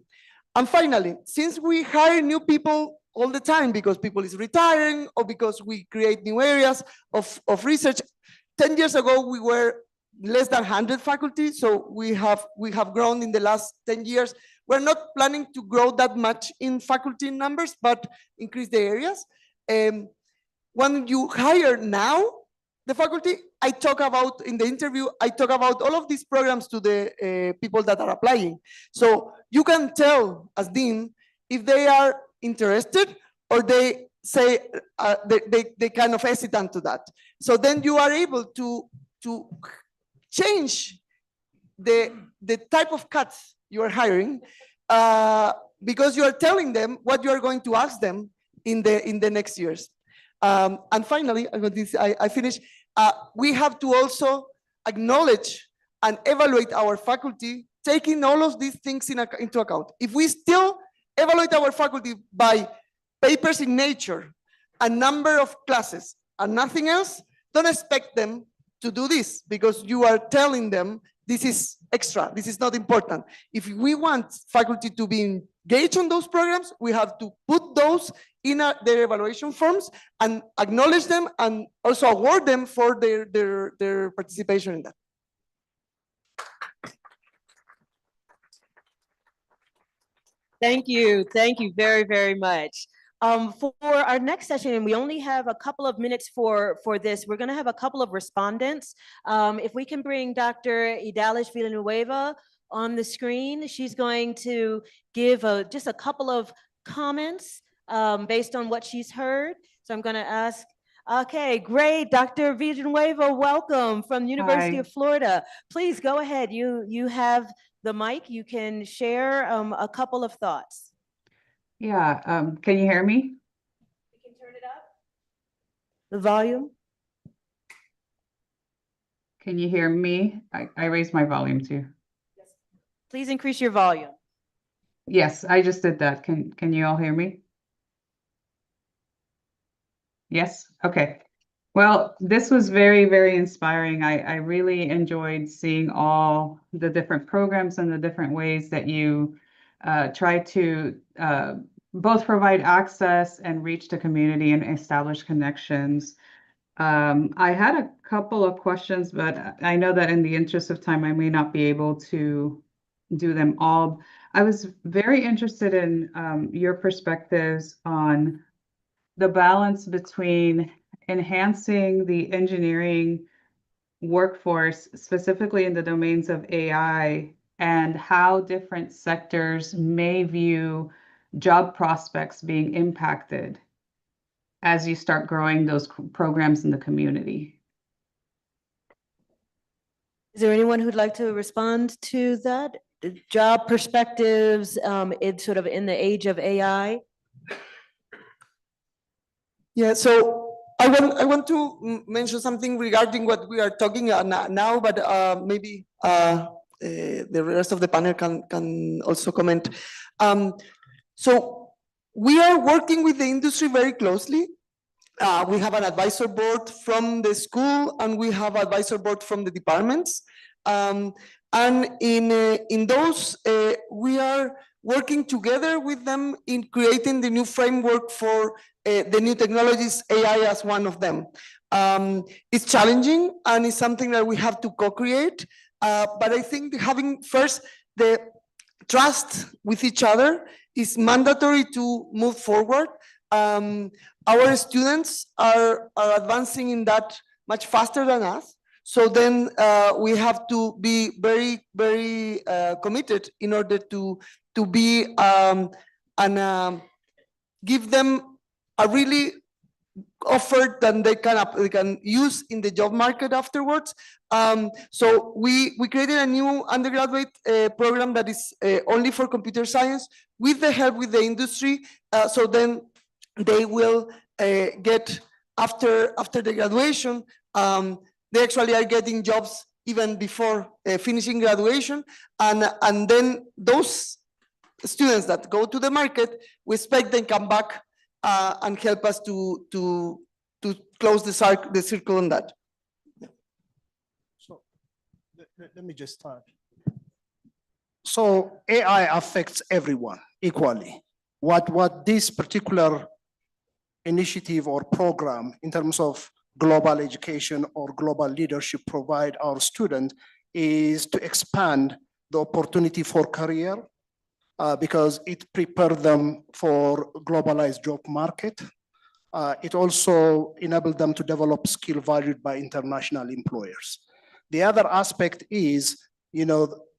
[SPEAKER 5] And finally, since we hire new people all the time because people is retiring or because we create new areas of research, 10 years ago, we were less than 100 faculty. So we have grown in the last 10 years. We're not planning to grow that much in faculty numbers, but increase the areas. When you hire now the faculty, I talk about in the interview, I talk about all of these programs to the people that are applying. So you can tell as dean if they are interested or they say they kind of hesitant to that. So then you are able to change the type of cuts you are hiring because you are telling them what you are going to ask them in the next years. And finally, I finish. We have to also acknowledge and evaluate our faculty, taking all of these things into account. If we still evaluate our faculty by papers in Nature, a number of classes, and nothing else, don't expect them to do this because you are telling them this is extra, this is not important. If we want faculty to be engaged on those programs, we have to put those in their evaluation forms and acknowledge them and also award them for their participation in that.
[SPEAKER 1] Thank you very, very much. For our next session, and we only have a couple of minutes for this, we're going to have a couple of respondents. If we can bring Dr. Idalish Villanueva on the screen, she's going to give just a couple of comments based on what she's heard. So I'm going to ask, okay, great. Dr. Villanueva, welcome from the University of Florida. Please go ahead. You have the mic. You can share a couple of thoughts.
[SPEAKER 6] Yeah, can you hear me?
[SPEAKER 1] You can the volume?
[SPEAKER 6] Can you hear me? I raised my volume too.
[SPEAKER 1] Please increase your volume.
[SPEAKER 6] Yes, I just did that. Can you all hear me? Yes? Okay. Well, this was very, very inspiring. I really enjoyed seeing all the different programs and the different ways that you try to both provide access and reach the community and establish connections. I had a couple of questions, but I know that in the interest of time, I may not be able to do them all. I was very interested in your perspectives on the balance between enhancing the engineering workforce, specifically in the domains of AI, and how different sectors may view job prospects being impacted as you start growing those programs in the community.
[SPEAKER 1] Is there anyone who'd like to respond to that? The job perspectives, it's sort of in the age of AI?
[SPEAKER 5] Yeah, so I want to mention something regarding what we are talking now, but maybe the rest of the panel can also comment. So we are working with the industry very closely. We have an advisor board from the school, and we have advisor board from the departments. And in those, we are working together with them in creating the new framework for the new technologies, AI as one of them. It's challenging, and it's something that we have to co-create. But I think having first the trust with each other is mandatory to move forward. Our students are advancing in that much faster than us. So then we have to be very, very committed in order to be and give them a really offer that they can use in the job market afterwards. So we created a new undergraduate program that is only for computer science with the help with the industry. So then they will get after the graduation, they actually are getting jobs even before finishing graduation. And then those students that go to the market, we expect them come back and help us to close the circle on that. Yeah.
[SPEAKER 3] So let me just start. So AI affects everyone equally. What this particular initiative or program in terms of global education or global leadership provide our students is to expand the opportunity for career because it prepares them for globalized job market. It also enables them to develop skill valued by international employers. The other aspect is,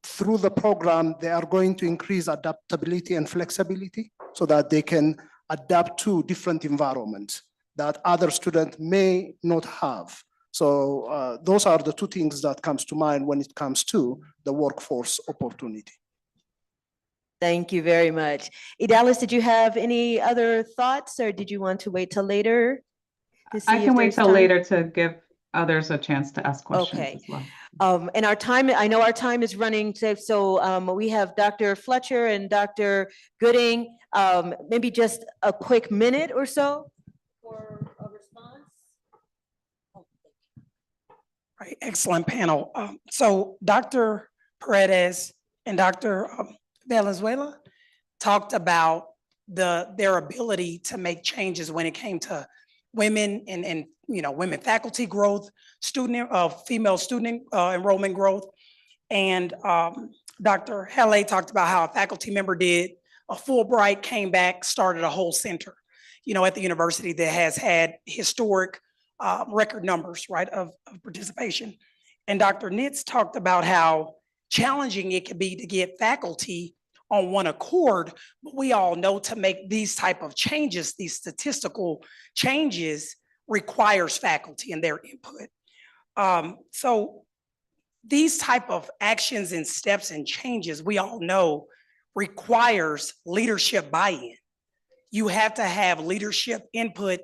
[SPEAKER 3] through the program, they are going to increase adaptability and flexibility so that they can adapt to different environments that other students may not have. So those are the two things that comes to mind when it comes to the workforce opportunity.
[SPEAKER 1] Thank you very much. Idalis, did you have any other thoughts, or did you want to wait till later?
[SPEAKER 6] I can wait till later to give others a chance to ask questions
[SPEAKER 1] Okay.
[SPEAKER 6] as well.
[SPEAKER 1] And our time, I know our time is running, so we have Dr. Fletcher and Dr. Gooding. Maybe just a quick minute or so for a response.
[SPEAKER 7] Right, excellent panel. So Dr. Paredes and Dr. Valenzuela talked about their ability to make changes when it came to women and women faculty growth, female student enrollment growth. And Dr. Hele talked about how a faculty member did a Fulbright, came back, started a whole center, at the university that has had historic record numbers, right, of participation. And Dr. Nitz talked about how challenging it could be to get faculty on one accord, but we all know to make these type of changes, these statistical changes, requires faculty and their input. So these type of actions and steps and changes, we all know, requires leadership buy-in. You have to have leadership input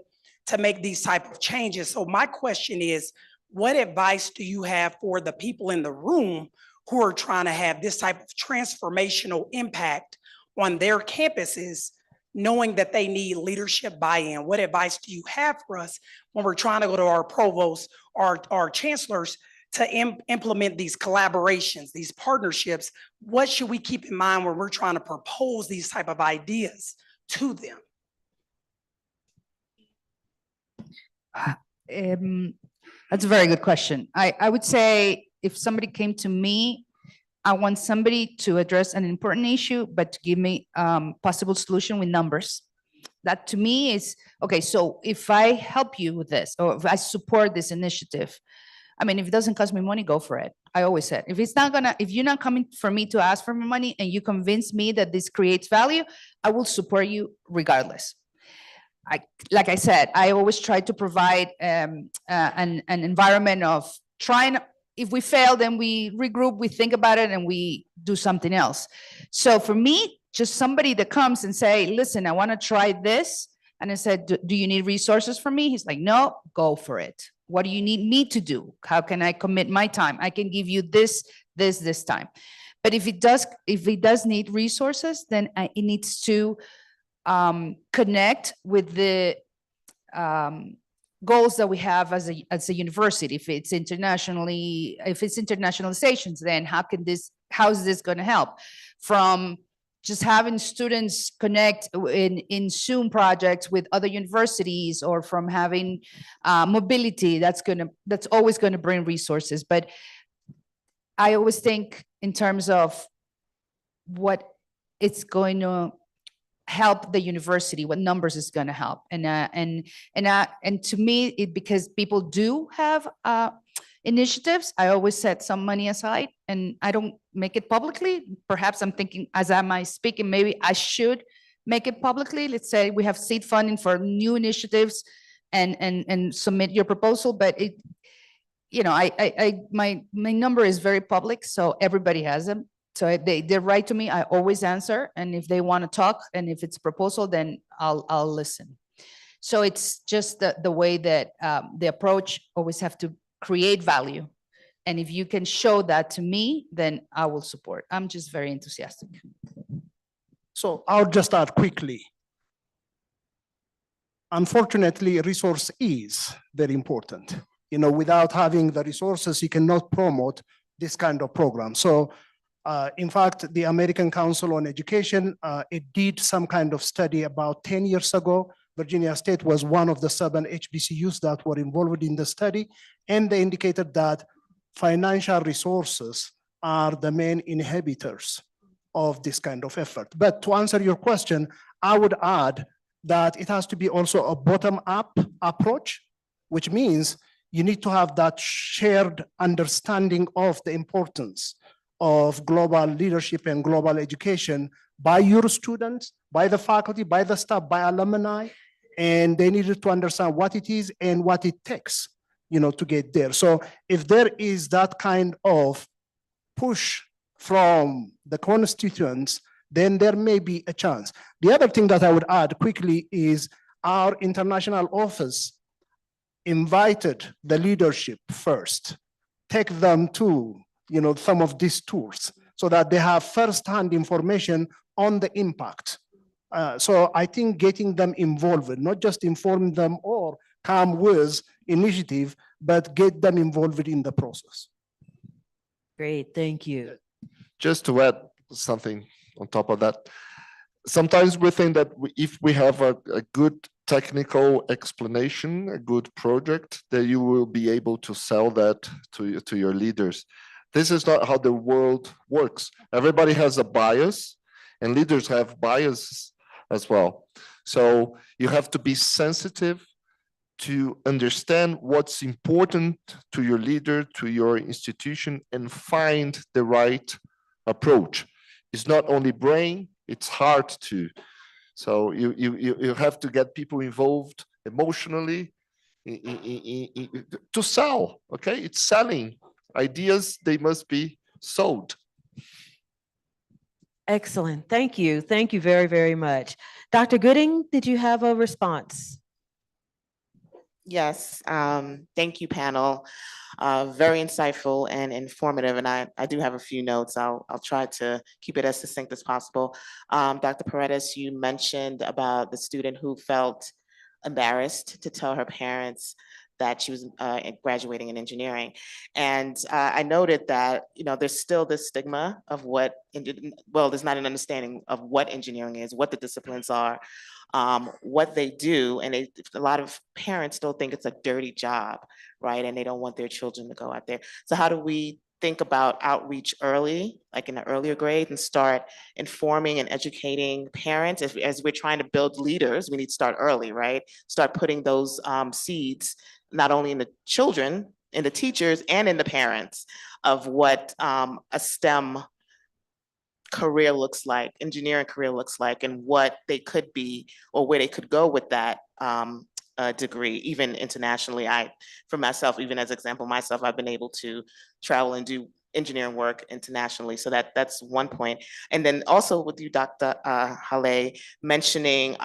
[SPEAKER 7] to make these type of changes. So my question is, what advice do you have for the people in the room who are trying to have this type of transformational impact on their campuses, knowing that they need leadership buy-in? What advice do you have for us when we're trying to go to our provosts, our chancellors, to implement these collaborations, these partnerships? What should we keep in mind when we're trying to propose these type of ideas to them?
[SPEAKER 2] That's a very good question. I would say if somebody came to me, I want somebody to address an important issue, but to give me possible solution with numbers. That to me is, okay, so if I help you with this, or if I support this initiative, I mean, if it doesn't cost me money, go for it. I always said, if you're not coming for me to ask for my money and you convince me that this creates value, I will support you regardless. Like I said, I always try to provide an environment of trying. If we fail, then we regroup, we think about it, and we do something else. So for me, just somebody that comes and say, listen, I want to try this. And I said, do you need resources from me? He's like, no, go for it. What do you need me to do? How can I commit my time? I can give you this time. But if it does need resources, then it needs to connect with the goals that we have as a university. If it's internationalizations, then how is this going to help? From just having students connect in Zoom projects with other universities, or from having mobility, that's always going to bring resources. But I always think in terms of what it's going to help the university, what numbers is going to help. And to me, because people do have initiatives, I always set some money aside, and I don't make it publicly. Perhaps I'm thinking, as am I speaking, maybe I should make it publicly. Let's say we have seed funding for new initiatives, and submit your proposal. But it, my number is very public, so everybody has them. So they write to me, I always answer. And if they want to talk, and if it's a proposal, then I'll listen. So it's just the way that the approach always have to create value. And if you can show that to me, then I will support. I'm just very enthusiastic.
[SPEAKER 3] So I'll just add quickly. Unfortunately, resource is very important. Without having the resources, you cannot promote this kind of program. So in fact, the American Council on Education, it did some kind of study about 10 years ago. Virginia State was one of the 7 HBCUs that were involved in the study, and they indicated that financial resources are the main inhibitors of this kind of effort. But to answer your question, I would add that it has to be also a bottom-up approach, which means you need to have that shared understanding of the importance of global leadership and global education by your students, by the faculty, by the staff, by alumni, and they needed to understand what it is and what it takes, to get there. So if there is that kind of push from the constituents, then there may be a chance. The other thing that I would add quickly is our international office invited the leadership first, take them to some of these tours so that they have firsthand information on the impact. So I think getting them involved, not just inform them or come with initiative, but get them involved in the process.
[SPEAKER 1] Great, thank you.
[SPEAKER 4] Just to add something on top of that, sometimes we think that if we have a good technical explanation, a good project, that you will be able to sell that to your leaders. This is not how the world works. Everybody has a bias, and leaders have biases as well. So you have to be sensitive to understand what's important to your leader, to your institution, and find the right approach. It's not only brain, it's heart too. So you have to get people involved emotionally to sell, okay? It's selling. Ideas, they must be sold.
[SPEAKER 1] Excellent, thank you. Thank you very, very much. Dr. Gooding, did you have a response?
[SPEAKER 8] Yes, thank you, panel. Very insightful and informative, and I do have a few notes. I'll try to keep it as succinct as possible. Dr. Paredes, you mentioned about the student who felt embarrassed to tell her parents that she was graduating in engineering. And I noted that, you know, there's still this stigma of what, well, there's not an understanding of what engineering is, what the disciplines are, what they do. And a lot of parents still think it's a dirty job, right? And they don't want their children to go out there. So how do we think about outreach early, like in the earlier grade, and start informing and educating parents as we're trying to build leaders? We need to start early, right? Start putting those seeds, not only in the children, in the teachers, and in the parents of what a STEM career looks like, engineering career looks like, and what they could be or where they could go with that degree, even internationally. For myself, even as example, myself, I've been able to travel and do engineering work internationally. So that's one point. And then also with you, Dr. Hale, mentioning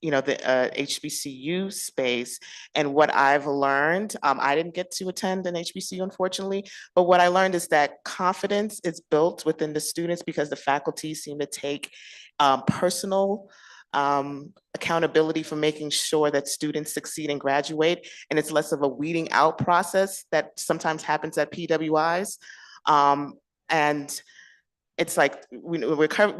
[SPEAKER 8] you know, the HBCU space and what I've learned. I didn't get to attend an HBCU, unfortunately, but what I learned is that confidence is built within the students because the faculty seem to take personal accountability for making sure that students succeed and graduate. And it's less of a weeding out process that sometimes happens at PWIs. And it's like we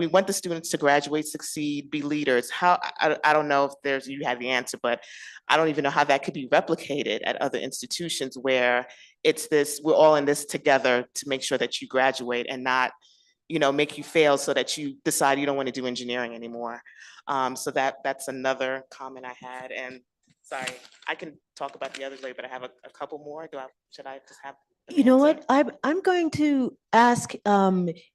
[SPEAKER 8] want the students to graduate, succeed, be leaders. How, I don't know if you have the answer, but I don't even know how that could be replicated at other institutions where it's this, we're all in this together to make sure that you graduate and not, you know, make you fail so that you decide you don't want to do engineering anymore. So that's another comment I had. And sorry, I can talk about the others later, but I have a couple more. Should I just have an
[SPEAKER 1] You know
[SPEAKER 8] answer?
[SPEAKER 1] what? I'm going to ask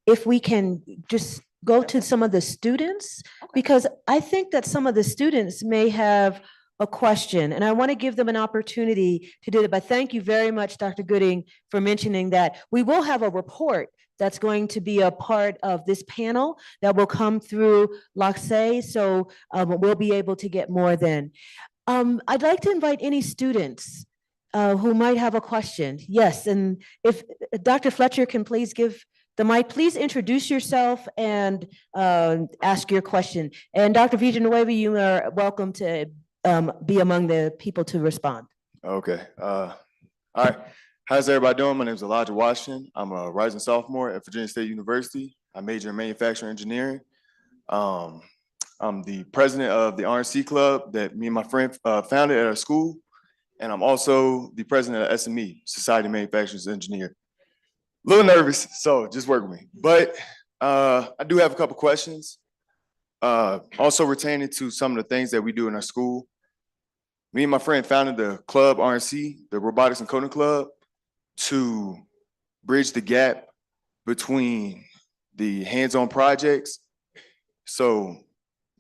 [SPEAKER 1] if we can just go to some of the students, because I think that some of the students may have a question, and I want to give them an opportunity to do it. But thank you very much, Dr. Gooding, for mentioning that. We will have a report that's going to be a part of this panel that will come through LACSE, so we'll be able to get more then. I'd like to invite any students who might have a question. Yes, and if Dr. Fletcher can please give the mic, please introduce yourself and ask your question. And Dr. Villanueva, you are welcome to be among the people to respond.
[SPEAKER 9] Okay. All right. How's everybody doing? My name is Elijah Washington. I'm a rising sophomore at Virginia State University. I major in manufacturing engineering. I'm the president of the RNC club that me and my friend founded at our school. And I'm also the president of SME, Society of Manufacturers Engineer. A little nervous, so just work with me. But I do have a couple questions. Also retaining to some of the things that we do in our school. Me and my friend founded the club RNC, the Robotics and Coding Club, to bridge the gap between the hands-on projects. So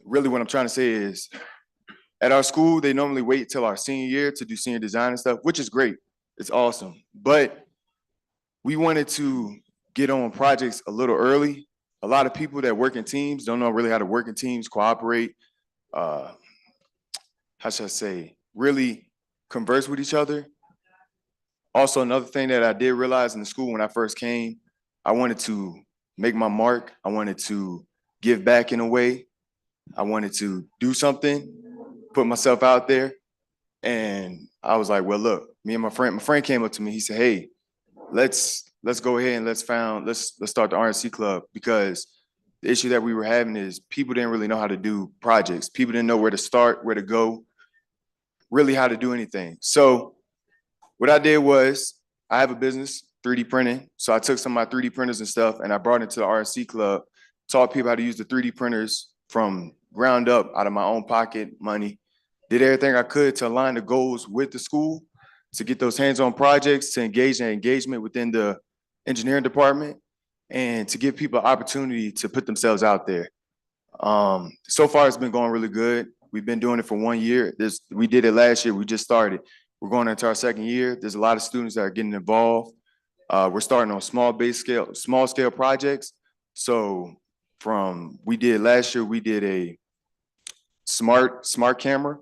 [SPEAKER 9] really what I'm trying to say is, at our school, they normally wait till our senior year to do senior design and stuff, which is great. It's awesome. But we wanted to get on projects a little early. A lot of people that work in teams don't know really how to work in teams, cooperate, how should I say, really converse with each other. Also, another thing that I did realize in the school when I first came, I wanted to make my mark. I wanted to give back in a way. I wanted to do something, put myself out there. And I was like, well, look, me and my friend came up to me. He said, hey, let's go ahead and let's start the RNC club, because the issue that we were having is people didn't really know how to do projects. People didn't know where to start, where to go, really how to do anything. So what I did was, I have a business, 3D printing. So I took some of my 3D printers and stuff and I brought it to the RNC club, taught people how to use the 3D printers from ground up out of my own pocket money, did everything I could to align the goals with the school, to get those hands-on projects, to engage in engagement within the engineering department, and to give people an opportunity to put themselves out there. So far, it's been going really good. We've been doing it for 1 year. We did it last year. We just started. We're going into our second year. There's a lot of students that are getting involved. We're starting on small scale projects. So we did last year, we did a smart camera.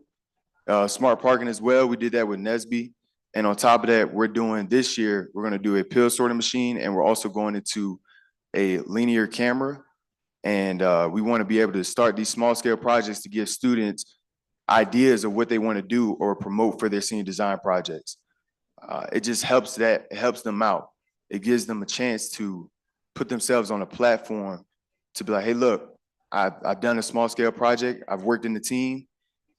[SPEAKER 9] smart parking as well. We did that with Nesby. And on top of that, we're doing this year, we're going to do a pill sorting machine, and we're also going into a linear camera. And we want to be able to start these small scale projects to give students ideas of what they want to do or promote for their senior design projects. It just helps it helps them out. It gives them a chance to put themselves on a platform to be like, hey, look, I've done a small scale project. I've worked in the team,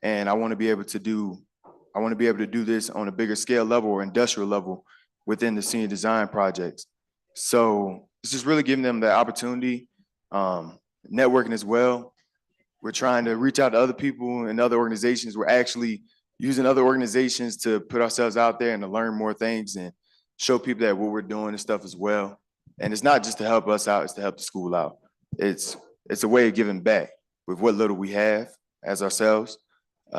[SPEAKER 9] and I want to be able to do this on a bigger scale level or industrial level within the senior design projects. So it's just really giving them the opportunity, networking as well. We're trying to reach out to other people and other organizations. We're actually using other organizations to put ourselves out there and to learn more things and show people that what we're doing and stuff as well. And it's not just to help us out, it's to help the school out. It's a way of giving back with what little we have as ourselves.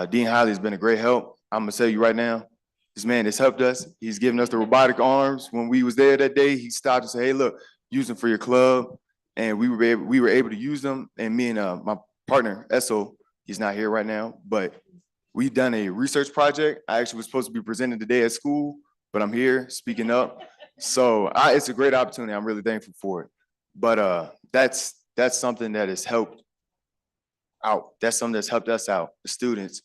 [SPEAKER 9] Dean Hiley has been a great help. I'm gonna tell you right now, this man has helped us. He's given us the robotic arms. When we was there that day, he stopped and said, hey, look, use them for your club. And we were able to use them. And me and my partner, Esso, he's not here right now, but we've done a research project. I actually was supposed to be presenting today at school, but I'm here speaking up. So it's a great opportunity. I'm really thankful for it. But that's something that has helped out. That's something that's helped us out, the students,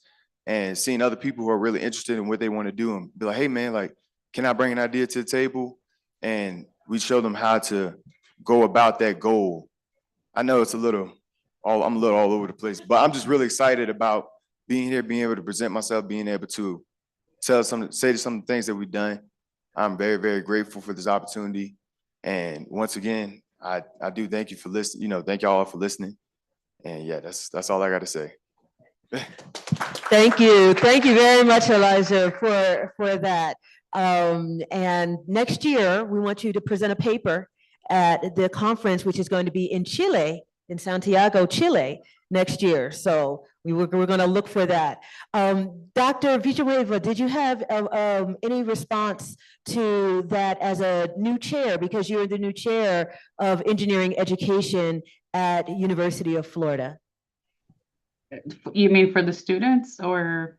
[SPEAKER 9] and seeing other people who are really interested in what they want to do and be like, hey man, like, can I bring an idea to the table? And we show them how to go about that goal. I know it's I'm a little all over the place, but I'm just really excited about being here, being able to present myself, being able to say some of the things that we've done. I'm very, very grateful for this opportunity. And once again, I do thank you for listening. Thank y'all for listening. And yeah, that's all I got to say.
[SPEAKER 1] Thank you. Thank you very much, Elijah, for that. And next year, we want you to present a paper at the conference, which is going to be in Chile, in Santiago, Chile, next year. So we're going to look for that. Dr. Villanueva, did you have any response to that as a new chair, because you're the new chair of engineering education at University of Florida?
[SPEAKER 6] You mean for the students or?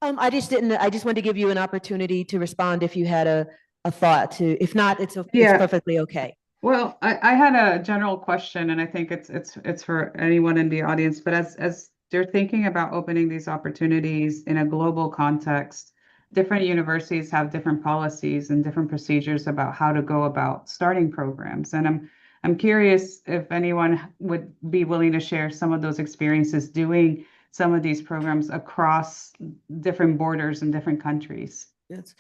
[SPEAKER 1] I just wanted to give you an opportunity to respond if you had a thought to. If not, it's perfectly okay.
[SPEAKER 6] Well, I had a general question, and I think it's for anyone in the audience, but as they're thinking about opening these opportunities in a global context, different universities have different policies and different procedures about how to go about starting programs. And I'm curious if anyone would be willing to share some of those experiences doing some of these programs across different borders in different countries.
[SPEAKER 1] Yes.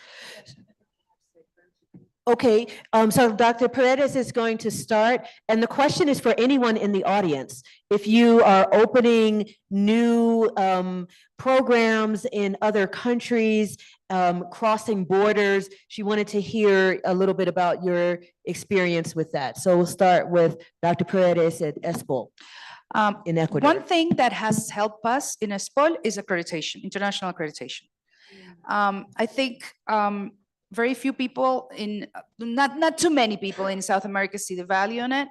[SPEAKER 1] Okay, so Dr. Paredes is going to start, and the question is for anyone in the audience. If you are opening new programs in other countries, crossing borders, she wanted to hear a little bit about your experience with that. So we'll start with Dr. Paredes at ESPOL in Ecuador.
[SPEAKER 2] One thing that has helped us in ESPOL is accreditation, international accreditation. I think very few people not too many people in South America see the value in it,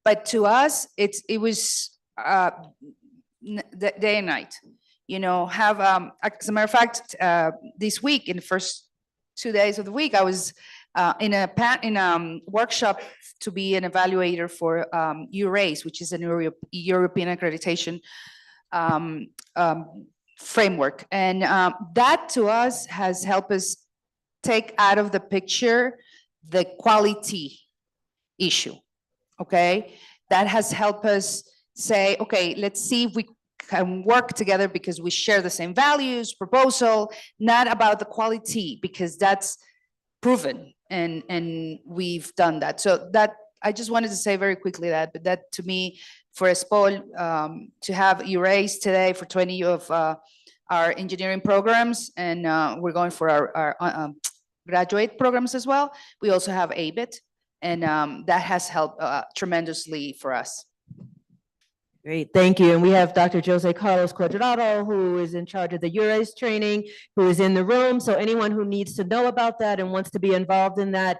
[SPEAKER 2] but to us, it was day and night. As a matter of fact, this week, in the first 2 days of the week, I was in a workshop to be an evaluator for EURACE, which is an European accreditation framework. And that to us has helped us take out of the picture the quality issue, okay? That has helped us say, okay, let's see if we can work together because we share the same values, proposal, not about the quality, because that's proven and we've done that. So that, I just wanted to say very quickly but that to me, for ESPOL, to have EURACE today for 20 of our engineering programs, and we're going for our graduate programs as well. We also have ABIT, and that has helped tremendously for us.
[SPEAKER 1] Great, thank you. And we have Dr. Jose Carlos Cuadrado, who is in charge of the EURACE training, who is in the room. So anyone who needs to know about that and wants to be involved in that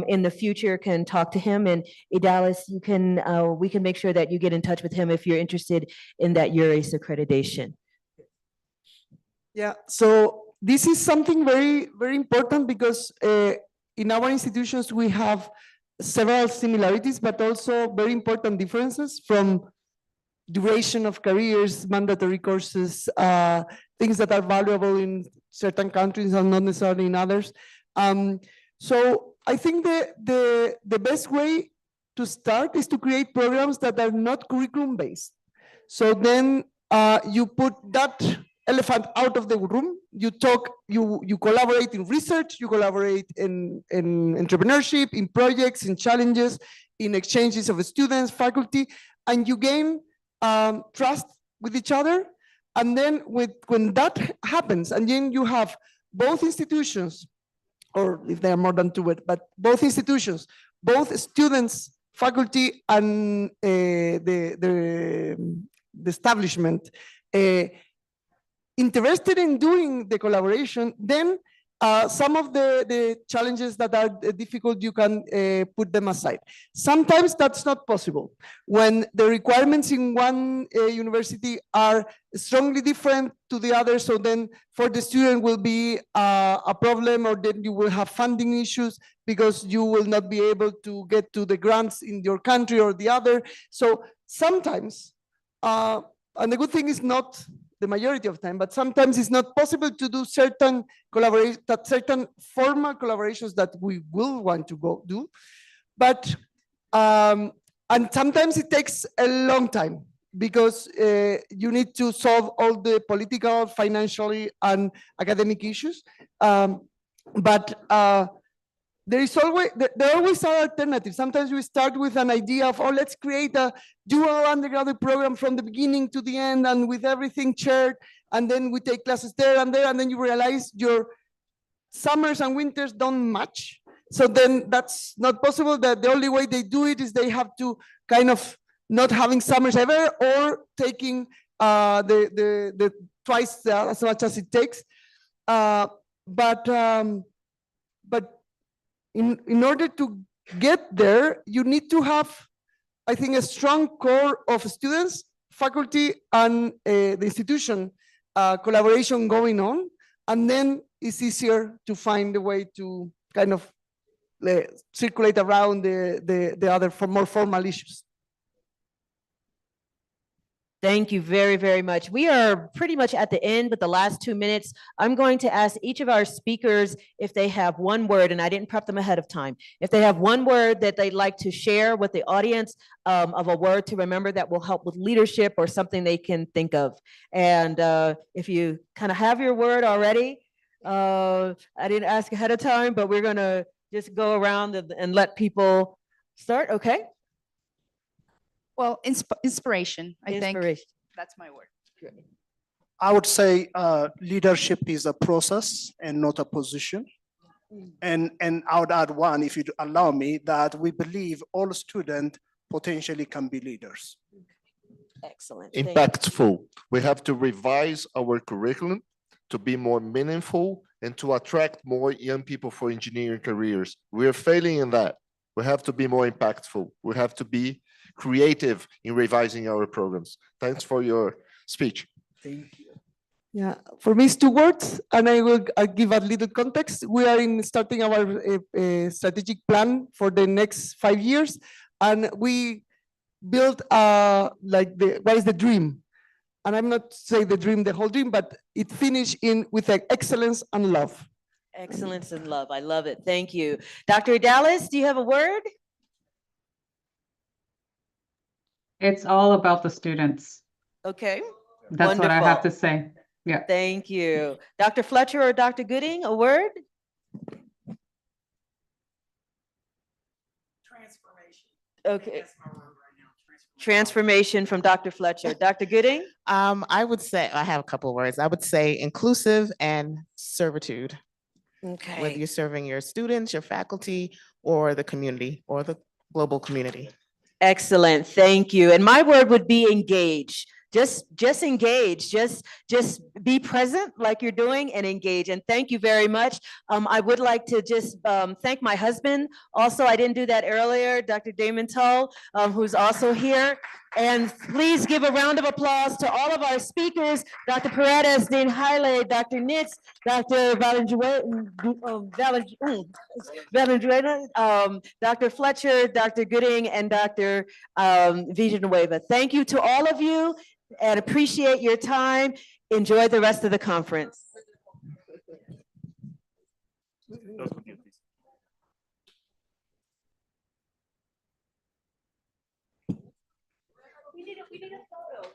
[SPEAKER 1] in the future can talk to him. And Idalis, we can make sure that you get in touch with him if you're interested in that EURACE accreditation.
[SPEAKER 5] Yeah, so this is something very, very important because in our institutions we have several similarities, but also very important differences from duration of careers, mandatory courses, things that are valuable in certain countries and not necessarily in others. So I think the best way to start is to create programs that are not curriculum based. So then you put that elephant out of the room. You talk, you collaborate in research, you collaborate in entrepreneurship, in projects, in challenges, in exchanges of students, faculty, and you gain trust with each other. And then when that happens, and then you have both institutions, or if there are more than two, but both institutions, both students, faculty, and the establishment interested in doing the collaboration, then some of the challenges that are difficult, you can put them aside. Sometimes that's not possible. When the requirements in one university are strongly different to the other, so then for the student will be a problem, or then you will have funding issues because you will not be able to get to the grants in your country or the other. So sometimes, and the good thing is not the majority of time, but sometimes it's not possible to do certain collaboration, certain formal collaborations that we will want to go do. But, and sometimes it takes a long time because you need to solve all the political, financially, and academic issues. There always are alternatives. Sometimes we start with an idea of, oh, let's create a dual undergraduate program from the beginning to the end and with everything shared. And then we take classes there and there, and then you realize your summers and winters don't match. So then that's not possible. That the only way they do it is they have to kind of not having summers ever, or taking the twice as much as it takes. But in order to get there, you need to have, I think, a strong core of students, faculty, and the institution collaboration going on. And then it's easier to find a way to kind of circulate around the other more formal issues.
[SPEAKER 1] Thank you very, very much. We are pretty much at the end, but the last 2 minutes, I'm going to ask each of our speakers if they have one word, and I didn't prep them ahead of time. If they have one word that they'd like to share with the audience, of a word to remember that will help with leadership or something they can think of. And if you kind of have your word already, I didn't ask ahead of time, but we're gonna just go around and let people start, okay?
[SPEAKER 2] Well, inspiration, I think.
[SPEAKER 1] Inspiration.
[SPEAKER 2] That's my word.
[SPEAKER 3] I would say leadership is a process and not a position. And I would add one, if you allow me, that we believe all students potentially can be leaders.
[SPEAKER 1] Excellent. Thank you.
[SPEAKER 4] Impactful. We have to revise our curriculum to be more meaningful and to attract more young people for engineering careers. We're failing in that. We have to be more impactful. We have to be creative in revising our programs. Thanks for your speech.
[SPEAKER 3] Thank you.
[SPEAKER 5] Yeah, for me it's two words, and I'll give a little context. We are starting our strategic plan for the next 5 years, and we built what is the dream? And I'm not saying the dream, the whole dream, but it finished with excellence and love.
[SPEAKER 1] Excellence and love. I love it. Thank you. Dr. Dallas, do you have a word?
[SPEAKER 6] It's all about the students.
[SPEAKER 1] Okay.
[SPEAKER 6] That's what I have to
[SPEAKER 1] Wonderful.
[SPEAKER 6] say. Yeah.
[SPEAKER 1] Thank you. Dr. Fletcher or Dr. Gooding, a word?
[SPEAKER 7] Transformation.
[SPEAKER 1] Okay.
[SPEAKER 7] That's my word right now, transformation.
[SPEAKER 1] Transformation from Dr. Fletcher. Dr. Gooding?
[SPEAKER 8] I would say, I have a couple of words. I would say inclusive and servitude, whether
[SPEAKER 1] Okay.
[SPEAKER 8] you're serving your students, your faculty, or the community, or the global community.
[SPEAKER 1] Excellent. Thank you. And my word would be engage. just engage, just be present like you're doing and engage. And thank you very much. I would like to just thank my husband. Also, I didn't do that earlier, Dr. Damon Tull, who's also here. And please give a round of applause to all of our speakers, Dr. Paredes, Dean Haile, Dr. Nitz, Dr. Valenzuela, Dr. Fletcher, Dr. Gooding, and Dr. Villanueva. Thank you to all of you and appreciate your time. Enjoy the rest of the conference. We need a photo.